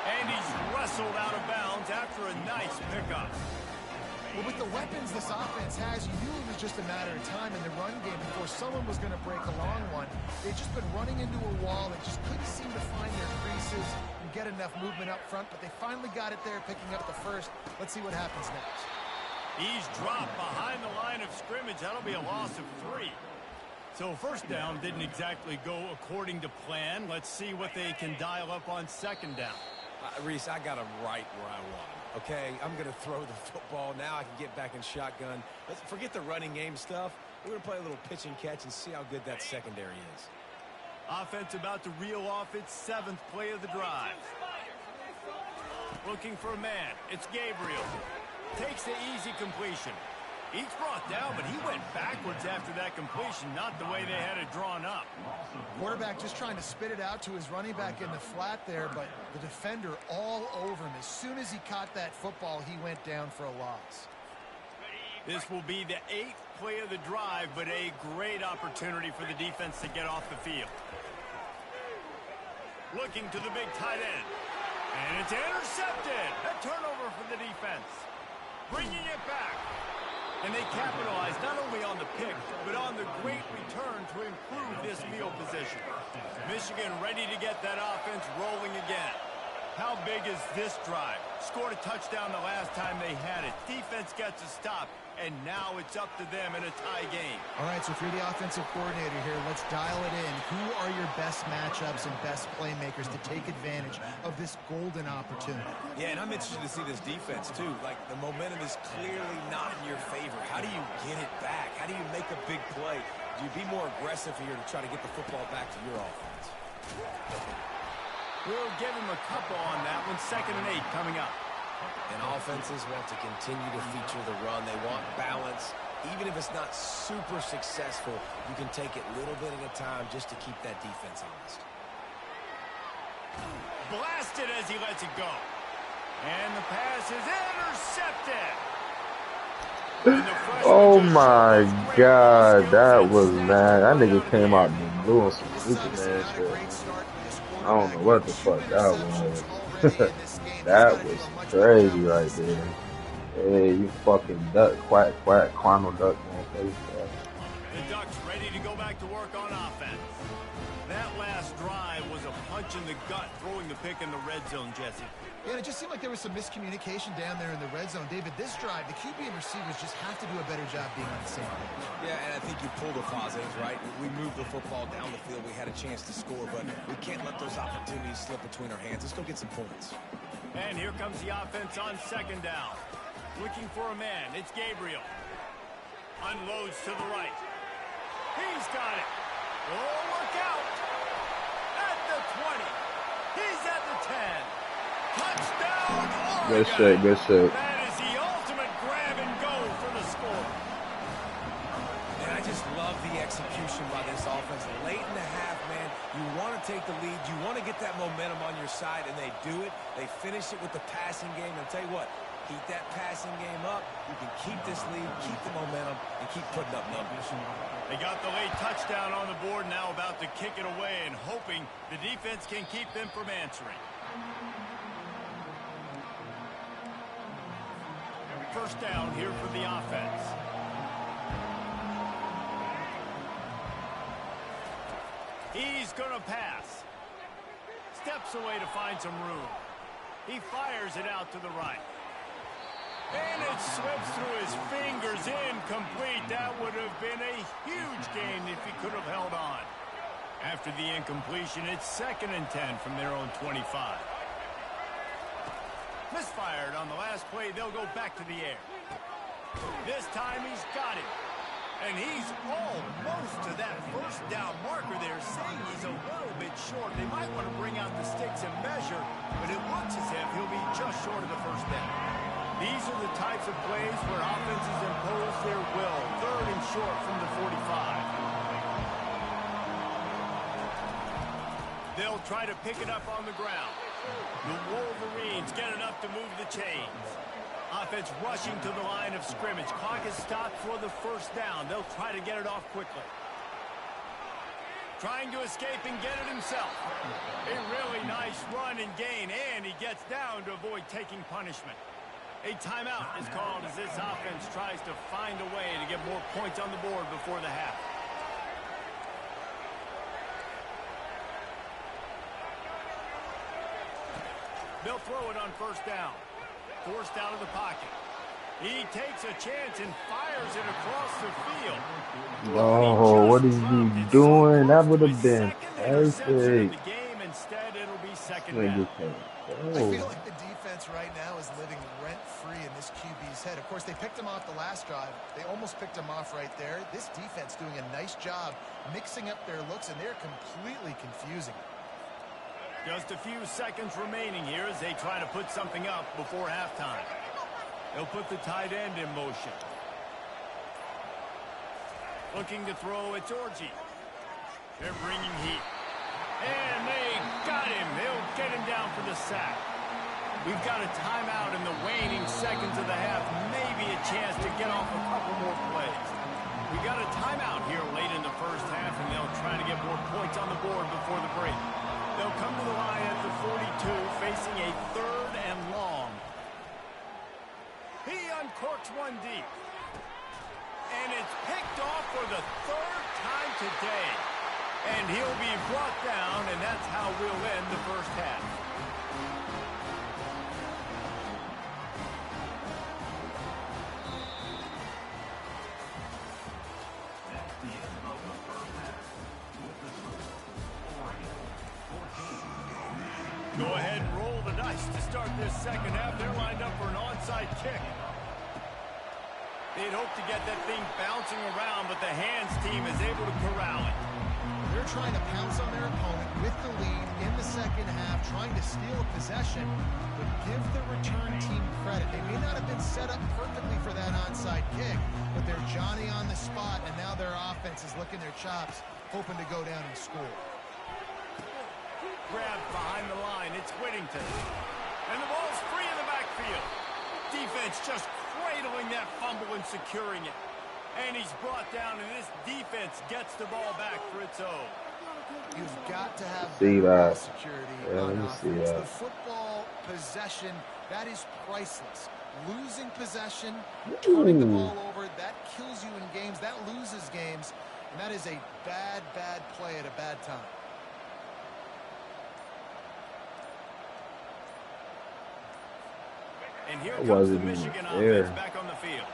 And he's wrestled out of bounds after a nice pickup. Well, with the weapons this offense has, you knew it was just a matter of time in the run game before someone was going to break a long one. They've just been running into a wall. They just couldn't seem to find their creases and get enough movement up front, but they finally got it there, picking up the first. Let's see what happens next. He's dropped behind the line of scrimmage. That'll be a loss of 3. So first down didn't exactly go according to plan. Let's see what they can dial up on second down. Reese, I got him right where I want him. Okay, I'm going to throw the football. Now I can get back in shotgun. Let's forget the running game stuff. We're going to play a little pitch and catch and see how good that secondary is. Offense about to reel off its 7th play of the drive. Looking for a man. It's Gabriel. Takes the easy completion. He's brought down, but he went backwards after that completion, not the way they had it drawn up. Quarterback just trying to spit it out to his running back in the flat there, but the defender all over him. As soon as he caught that football, he went down for a loss. This will be the 8th play of the drive, but a great opportunity for the defense to get off the field. Looking to the big tight end. And it's intercepted. A turnover for the defense. Bringing it back. And they capitalize not only on the pick, but on the great return to improve this field position. Michigan ready to get that offense rolling again. How big is this drive? Scored a touchdown the last time they had it. Defense gets a stop, and now it's up to them in a tie game. All right, so if you're the offensive coordinator here, let's dial it in. Who are your best matchups and best playmakers to take advantage of this golden opportunity? Yeah, and I'm interested to see this defense, too. Like, the momentum is clearly not in your favor. How do you get it back? How do you make a big play? Do you be more aggressive here to try to get the football back to your offense? We'll give him a couple on that one. 2nd and 8 coming up. And offenses want to continue to feature the run. They want balance. Even if it's not super successful, you can take it little bit at a time just to keep that defense honest. Blasted as he lets it go. And the pass is intercepted. Oh my god, that was mad. That nigga came out and blew on some Superman shit. I don't know what the fuck that was. That was crazy right there. Hey, you fucking duck, quack, quackle duck on face. The Ducks ready to go back to work on offense. That last drive was a punch in the gut, throwing the pick in the red zone, Jesse. Yeah, it just seemed like there was some miscommunication down there in the red zone. David, this drive, the QB and receivers just have to do a better job being on the same page. Yeah, and I think you pulled the positives, right? We moved the football down the field. We had a chance to score, but we can't let those opportunities slip between our hands. Let's go get some points. And here comes the offense on 2nd down. Looking for a man. It's Gabriel. Unloads to the right. He's got it. Oh, look out. At the 20. He's at the 10. Touchdown, Oregon. Good shit, good shit. That is the ultimate grab and go for the score. And I just love the execution by this offense. Late in the half, man, you want to take the lead. You want to get that momentum on your side, and they do it. They finish it with the passing game. And I'll tell you what, keep that passing game up. You can keep this lead, keep the momentum, and keep putting up numbers. They got the late touchdown on the board, now about to kick it away and hoping the defense can keep them from answering. First down here for the offense. He's going to pass. Steps away to find some room. He fires it out to the right. And it slips through his fingers, incomplete. That would have been a huge gain if he could have held on. After the incompletion, it's 2nd and 10 from their own 25. Misfired on the last play. They'll go back to the air. This time he's got it. And he's almost to that first down marker there, saying he's a little bit short. They might want to bring out the sticks and measure, but it looks as if he'll be just short of the first down. These are the types of plays where offenses impose their will. 3rd and short from the 45. They'll try to pick it up on the ground. The Wolverines get enough to move the chains. Offense rushing to the line of scrimmage. Clock is stopped for the first down. They'll try to get it off quickly. Trying to escape and get it himself. A really nice run and gain, and he gets down to avoid taking punishment. A timeout is called as this offense tries to find a way to get more points on the board before the half. They'll throw it on first down. Forced out of the pocket. He takes a chance and fires it across the field. Oh, what is he doing? That would have been perfect. Instead, it'll be 2nd down. I feel like the defense right now is living rent-free in this QB's head. Of course, they picked him off the last drive. They almost picked him off right there. This defense doing a nice job mixing up their looks, and they're completely confusing. Just a few seconds remaining here as they try to put something up before halftime. They'll put the tight end in motion. Looking to throw, it's Orji. They're bringing heat. And they got him. They'll get him down for the sack. We've got a timeout in the waning seconds of the half. Maybe a chance to get off a couple more plays. We got a timeout here late in the first half, and they'll try to get more points on the board before the break. They'll come to the line at the 42, facing a 3rd and long. He uncorks one deep. And it's picked off for the 3rd time today. And he'll be brought down, and that's how we'll end the first half. That's the end of the first half. With the score, Oregon 14. Go ahead and roll the dice to start this second half. They're lined up for an onside kick. They'd hope to get that thing bouncing around, but the hands team is able to corral it. They're trying to pounce on their opponent with the lead in the second half, trying to steal a possession, but give the return team credit. They may not have been set up perfectly for that onside kick, but they're Johnny on the spot, and now their offense is licking their chops, hoping to go down and score. Grabbed behind the line, it's Whittington. And the ball's free in the backfield. Defense just cradling that fumble and securing it. And he's brought down, and this defense gets the ball back for its own. You've got to have that. security Yeah, on let me see offense. that. The football possession, that is priceless. Losing possession, turning the ball over, that kills you in games, that loses games, and that is a bad, bad play at a bad time. And here comes the Michigan offense back on the field.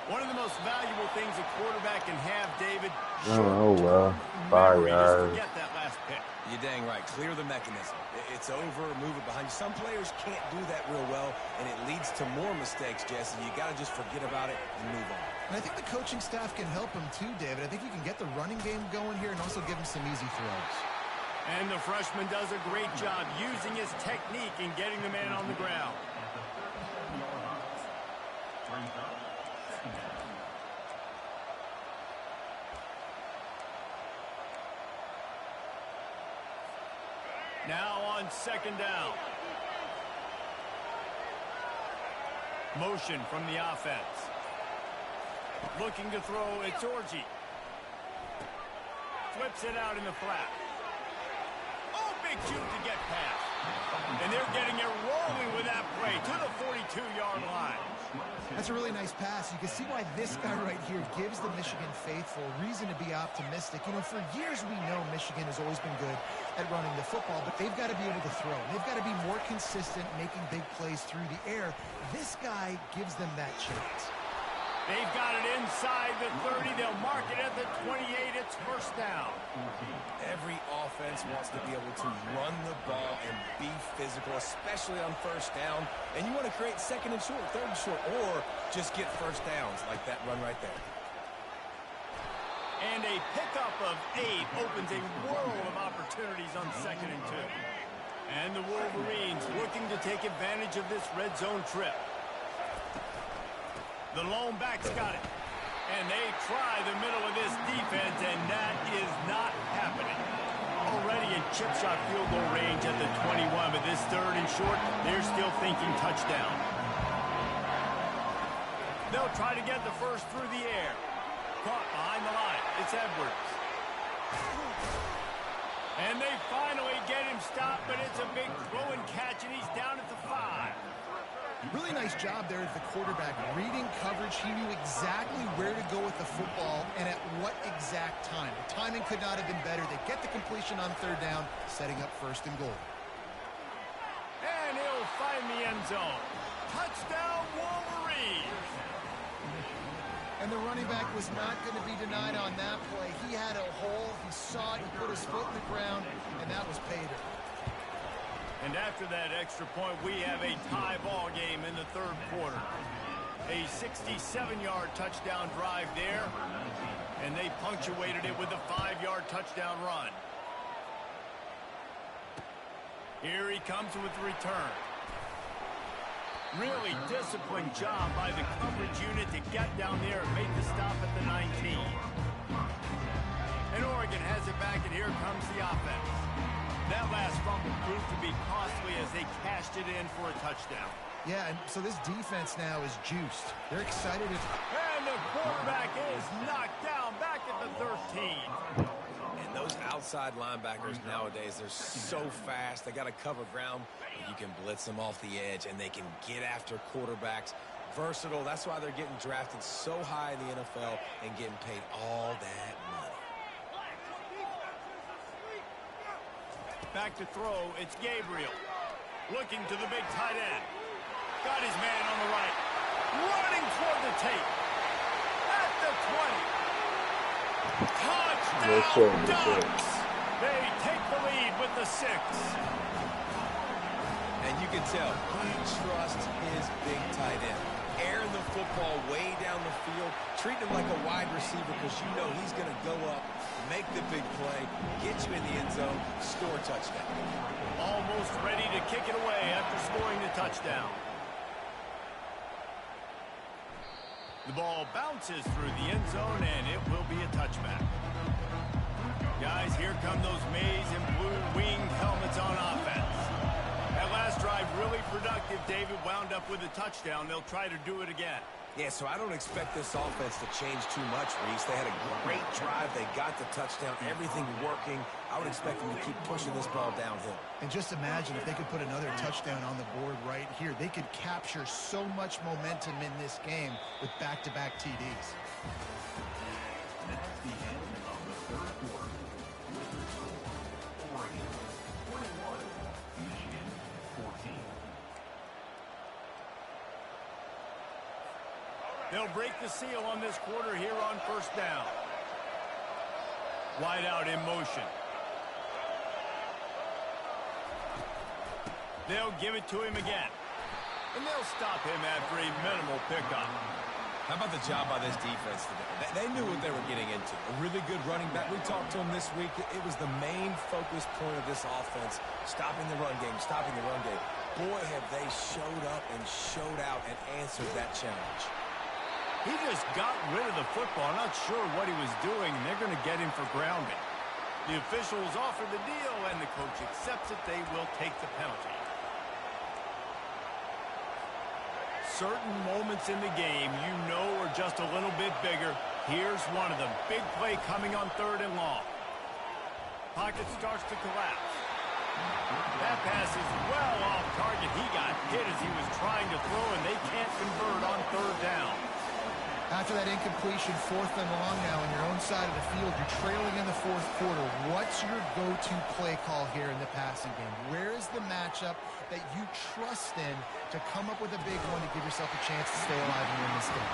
One of the most valuable things a quarterback can have, David. Oh, well. 5 yards. Get that last pick. You're dang right. Clear the mechanism. It's over, move it behind you. Some players can't do that real well, and it leads to more mistakes, Jesse. You got to just forget about it and move on. And I think the coaching staff can help him too, David. I think you can get the running game going here and also give him some easy throws. And the freshman does a great job using his technique and getting the man on the ground. Now on second down. Motion from the offense. Looking to throw, it's Orji. Flips it out in the flat. Oh, big might shoot to get past. And they're getting it rolling with that play to the 42-yard line. That's a really nice pass. You can see why this guy right here gives the Michigan faithful reason to be optimistic. You know, for years we know Michigan has always been good at running the football, but they've got to be able to throw. They've got to be more consistent, making big plays through the air. This guy gives them that chance. They've got it inside the 30. They'll mark it at the 28. It's first down. Every offense wants to be able to run the ball and be physical, especially on first down. And you want to create second and short, third and short, or just get first downs like that run right there. And a pickup of 8 opens a world of opportunities on second and 2. And the Wolverines looking to take advantage of this red zone trip. The lone back's got it. And they try the middle of this defense, and that is not happening. Already in chip shot field goal range at the 21, but this third and short, they're still thinking touchdown. They'll try to get the first through the air. Caught behind the line. It's Edwards. And they finally get him stopped, but it's a big throw and catch, and he's down at the 5. Really nice job there at the quarterback. Reading coverage, he knew exactly where to go with the football and at what exact time. The timing could not have been better. They get the completion on third down, setting up first and goal. And he'll find the end zone. Touchdown, Wolverines! And the running back was not going to be denied on that play. He had a hole, he saw it, he put his foot in the ground, and that was pay dirt. And after that extra point, we have a tie ball game in the third quarter. A 67-yard touchdown drive there, and they punctuated it with a 5-yard touchdown run. Here he comes with the return. Really disciplined job by the coverage unit to get down there and make the stop at the 19. And Oregon has it back, and here comes the offense. That last fumble proved to be costly as they cashed it in for a touchdown. Yeah, and so this defense now is juiced. They're excited. And the quarterback is knocked down back at the 13. And those outside linebackers nowadays, they're so fast. They got to cover ground. You can blitz them off the edge, and they can get after quarterbacks. Versatile. That's why they're getting drafted so high in the NFL and getting paid all that money. Back to throw, it's Gabriel. Looking to the big tight end. Got his man on the right. Running toward the tape. At the 20. Touchdown, Ducks! They take the lead with the 6. And you can tell he trusts his big tight end. Airing the football way down the field. Treat him like a wide receiver because you know he's going to go up, make the big play, get you in the end zone, score a touchdown. Almost ready to kick it away after scoring the touchdown. The ball bounces through the end zone, and it will be a touchback. Guys, here come those maize and blue winged helmets on offense. That last drive really productive. David wound up with a touchdown. They'll try to do it again. Yeah, so I don't expect this offense to change too much, Reese. They had a great drive. They got the touchdown. Everything working. I would expect them to keep pushing this ball downhill. And just imagine if they could put another touchdown on the board right here. They could capture so much momentum in this game with back-to-back TDs. That's the end of the third quarter. Oregon 21, Michigan 14. They'll break the seal on this quarter here on first down. Wide out in motion. They'll give it to him again. And they'll stop him after a minimal pickup. How about the job by this defense today? They knew what they were getting into. A really good running back. We talked to him this week. It was the main focus point of this offense, stopping the run game, stopping the run game. Boy, have they showed up and showed out and answered that challenge. He just got rid of the football. Not sure what he was doing, and they're going to get him for grounding. The officials offer the deal, and the coach accepts it. They will take the penalty. Certain moments in the game you know are just a little bit bigger. Here's one of them. Big play coming on third and long. Pocket starts to collapse. That pass is well off target. He got hit as he was trying to throw, and they can't convert on third down. After that incompletion, 4th and long now on your own side of the field, you're trailing in the 4th quarter. What's your go-to play call here in the passing game? Where is the matchup that you trust in to come up with a big one to give yourself a chance to stay alive and win this game?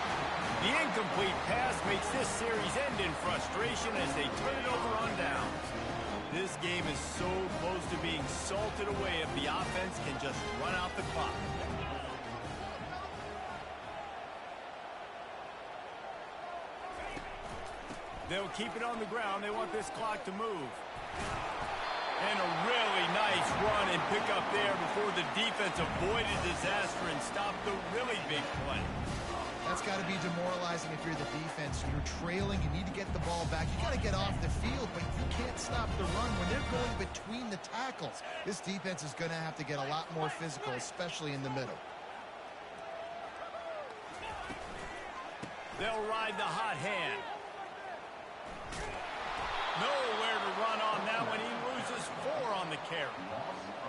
The incomplete pass makes this series end in frustration as they turn it over on downs. This game is so close to being salted away if the offense can just run out the clock. They'll keep it on the ground. They want this clock to move. And a really nice run and pick up there before the defense avoided disaster and stopped the really big play. That's got to be demoralizing if you're the defense. You're trailing. You need to get the ball back. You got to get off the field, but you can't stop the run when they're going between the tackles. This defense is going to have to get a lot more physical, especially in the middle. They'll ride the hot hand. Nowhere to run on that when he loses 4 on the carry.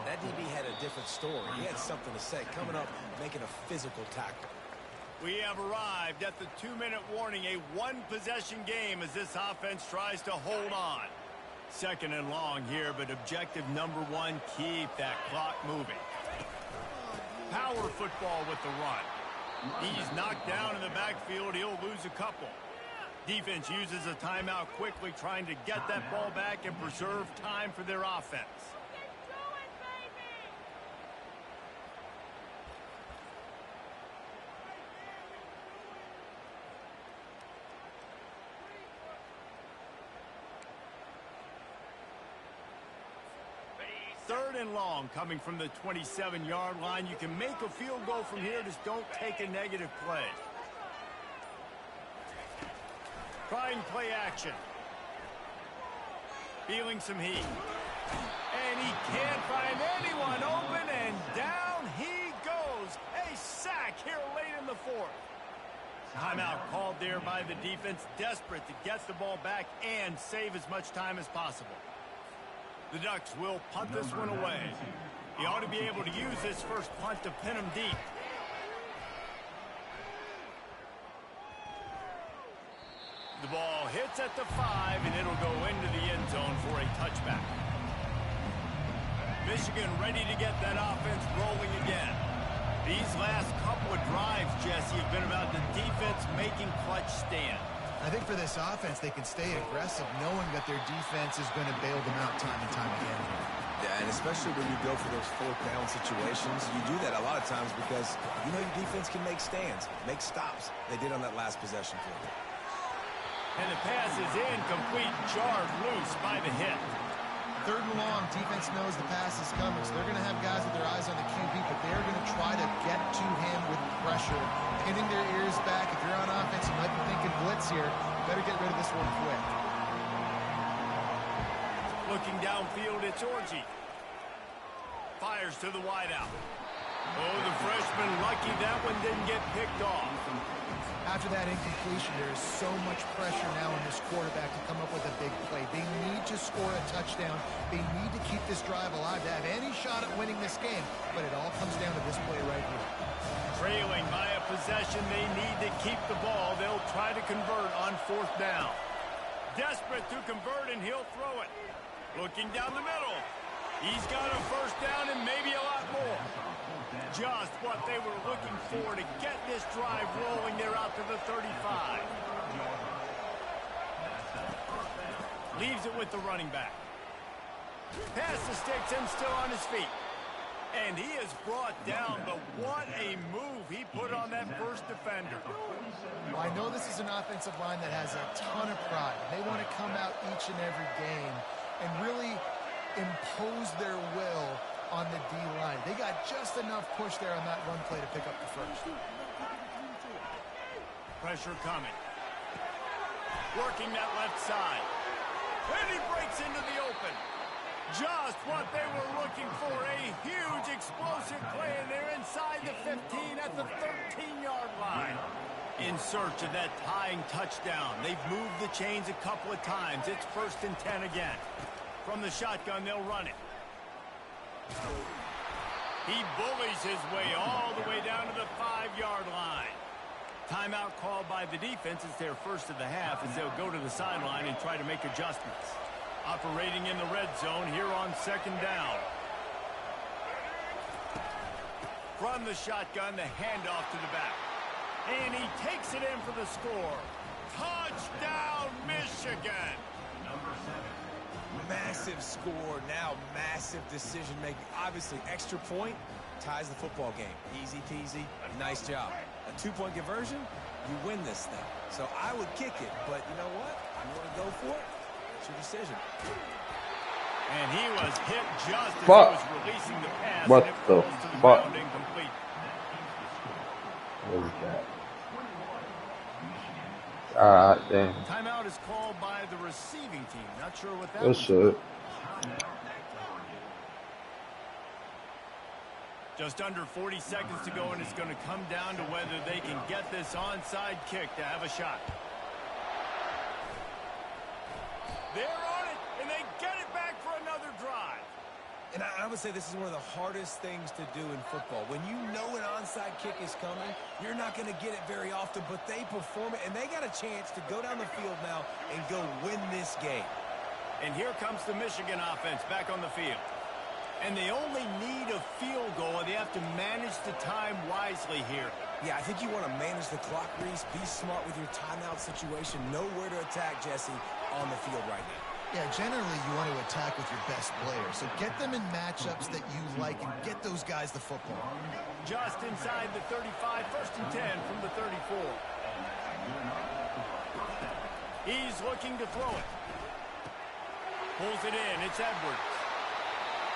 That DB had a different story. He had something to say, coming up, making a physical tackle. We have arrived at the 2-minute warning, a one-possession game as this offense tries to hold on. 2nd and long here, but objective number 1, keep that clock moving. Power football with the run. He's knocked down in the backfield. He'll lose a couple. Defense uses a timeout quickly, trying to get that ball back and preserve time for their offense. Third and long coming from the 27-yard line. You can make a field goal from here, just don't take a negative play. Trying play action. Feeling some heat. And he can't find anyone open, and down he goes. A sack here late in the 4th. Timeout called there by the defense, desperate to get the ball back and save as much time as possible. The Ducks will punt this one away. He ought to be able to use this first punt to pin him deep. The ball hits at the 5, and it'll go into the end zone for a touchback. Michigan ready to get that offense rolling again. These last couple of drives, Jesse, have been about the defense making clutch stands. I think for this offense, they can stay aggressive knowing that their defense is going to bail them out time and time again. Yeah, and especially when you go for those 4th down situations, you do that a lot of times because you know your defense can make stands, make stops. They did on that last possession for you. And the pass is incomplete, jarred loose by the hit. 3rd and long, defense knows the pass is coming, so they're going to have guys with their eyes on the QB, but they're going to try to get to him with pressure, pinning their ears back. If you're on offense, you might be thinking blitz here. Better get rid of this one quick. Looking downfield, it's Orgy. Fires to the wideout. Oh, the freshman lucky that one didn't get picked off. After that incompletion, there is so much pressure now on this quarterback to come up with a big play. They need to score a touchdown. They need to keep this drive alive to have any shot at winning this game. But it all comes down to this play right here. Trailing by a possession, they need to keep the ball. They'll try to convert on 4th down. Desperate to convert, and he'll throw it. Looking down the middle. He's got a first down and maybe a lot more. Just what they were looking for to get this drive rolling. They're out to the 35. Leaves it with the running back. Past the sticks and still on his feet. And he is brought down, but what a move he put on that first defender. Well, I know this is an offensive line that has a ton of pride. They want to come out each and every game and really impose their will on the D-line. They got just enough push there on that one play to pick up the first. Pressure coming. Working that left side. And he breaks into the open. Just what they were looking for. A huge explosive play, and they're inside the 15 at the 13-yard line. In search of that tying touchdown. They've moved the chains a couple of times. It's 1st and 10 again. From the shotgun, they'll run it. He bullies his way all the way down to the 5-yard line. Timeout called by the defense. It's their first of the half as they'll go to the sideline and try to make adjustments. Operating in the red zone here on second down. From the shotgun, the handoff to the back. And he takes it in for the score. Touchdown, Michigan! Massive score, now massive decision-making. Obviously, extra point ties the football game. Easy peasy, nice job. A 2-point conversion, you win this thing. So I would kick it, but you know what? You want to go for it? It's your decision. And he was hit just as Fuck. he was releasing the pass. What and it the falls to the fuck? ground incomplete. What is that? God damn. Timeout is called by the receiving team. Not sure what that Good was. shit. Just under 40 seconds to go, and it's going to come down to whether they can get this onside kick to have a shot. They're on it, and they get it back for another drive. And I would say this is one of the hardest things to do in football. When you know an onside kick is coming, you're not going to get it very often, but they perform it, and they got a chance to go down the field now and go win this game. And here comes the Michigan offense back on the field. And they only need a field goal, and they have to manage the time wisely here. Yeah, I think you want to manage the clock, Reese. Be smart with your timeout situation. Know where to attack, Jesse, on the field right now. Yeah, generally you want to attack with your best players. So get them in matchups that you like and get those guys the football. Just inside the 35, 1st and 10 from the 34. He's looking to throw it. Pulls it in. It's Edwards.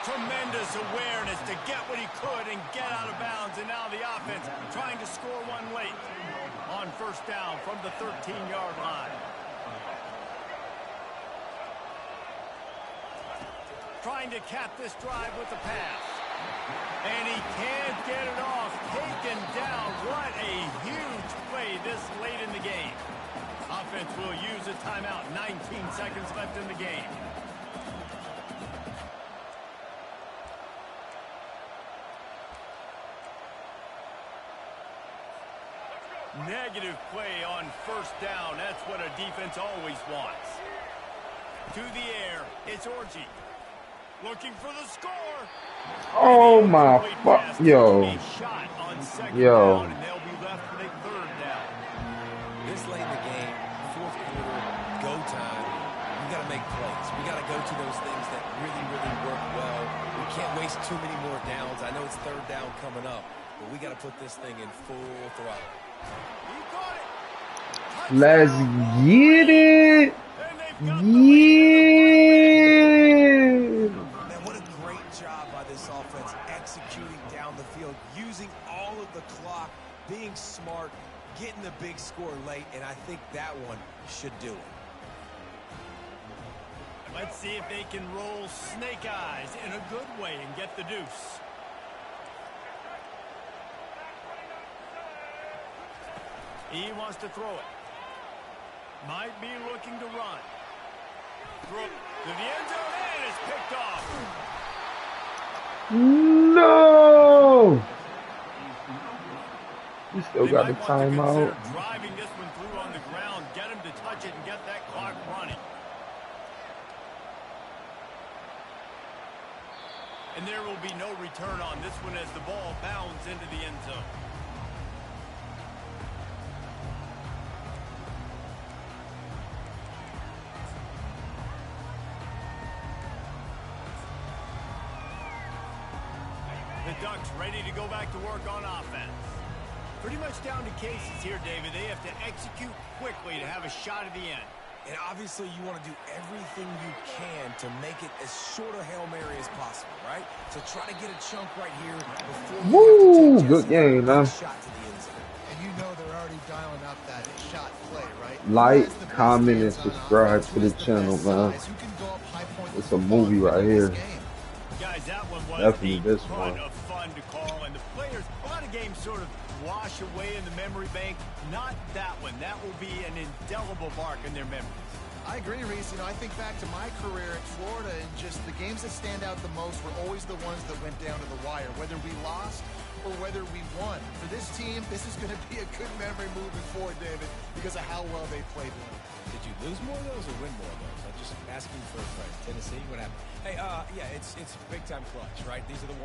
Tremendous awareness to get what he could and get out of bounds. And now the offense trying to score one late on 1st down from the 13-yard line. Trying to cap this drive with the pass. And he can't get it off. Taken down. What a huge play this late in the game. Offense will use a timeout. 19 seconds left in the game. Negative play on 1st down. That's what a defense always wants. To the air. It's Orji. Looking for the score. Oh my fuck. Yo. Yo. And they'll be left with a 3rd down. This late in the game, 4th quarter, go time. We got to make plays. We got to go to those things that really, really work well. We can't waste too many more downs. I know it's 3rd down coming up, but we got to put this thing in full throttle. He caught it. Let's get it. Yeah. Man, what a great job by this offense executing down the field, using all of the clock, being smart, getting the big score late, and I think that one should do it. Let's see if they can roll snake eyes in a good way and get the deuce. He wants to throw it. Might be looking to run. Throw to the end zone, and it's picked off. No. He still They got the might want to timeout. consider driving this one through on the ground, get him to touch it and get that clock running. And there will be no return on this one as the ball bounds into the end zone. The Ducks ready to go back to work on offense. Pretty much down to cases here, David. They have to execute quickly to have a shot at the end. And obviously you want to do everything you can to make it as short a Hail Mary as possible, right? So try to get a chunk right here before you Woo, have to good game, man. shot to the end zone. And you know they're already dialing up that shot play, right? Like, Who has the best comment, and stance on subscribe offense? to Who the has channel, best man. size? Who can go up high point It's with a the ball movie and right win this here. game? Guys, that one was Definitely a this ton one. of fun to call. And the players, a lot of games sort of wash away in the memory bank. Not that one. That will be an indelible mark in their memories. I agree, Reese. I think back to my career at Florida, and just the games that stand out the most were always the ones that went down to the wire, whether we lost or whether we won. For this team, this is going to be a good memory moving forward, David, because of how well they played. Did you lose more of those or win more of those? I'm just asking for a friend. Tennessee, what happened? Hey, yeah, it's big time clutch, right? These are the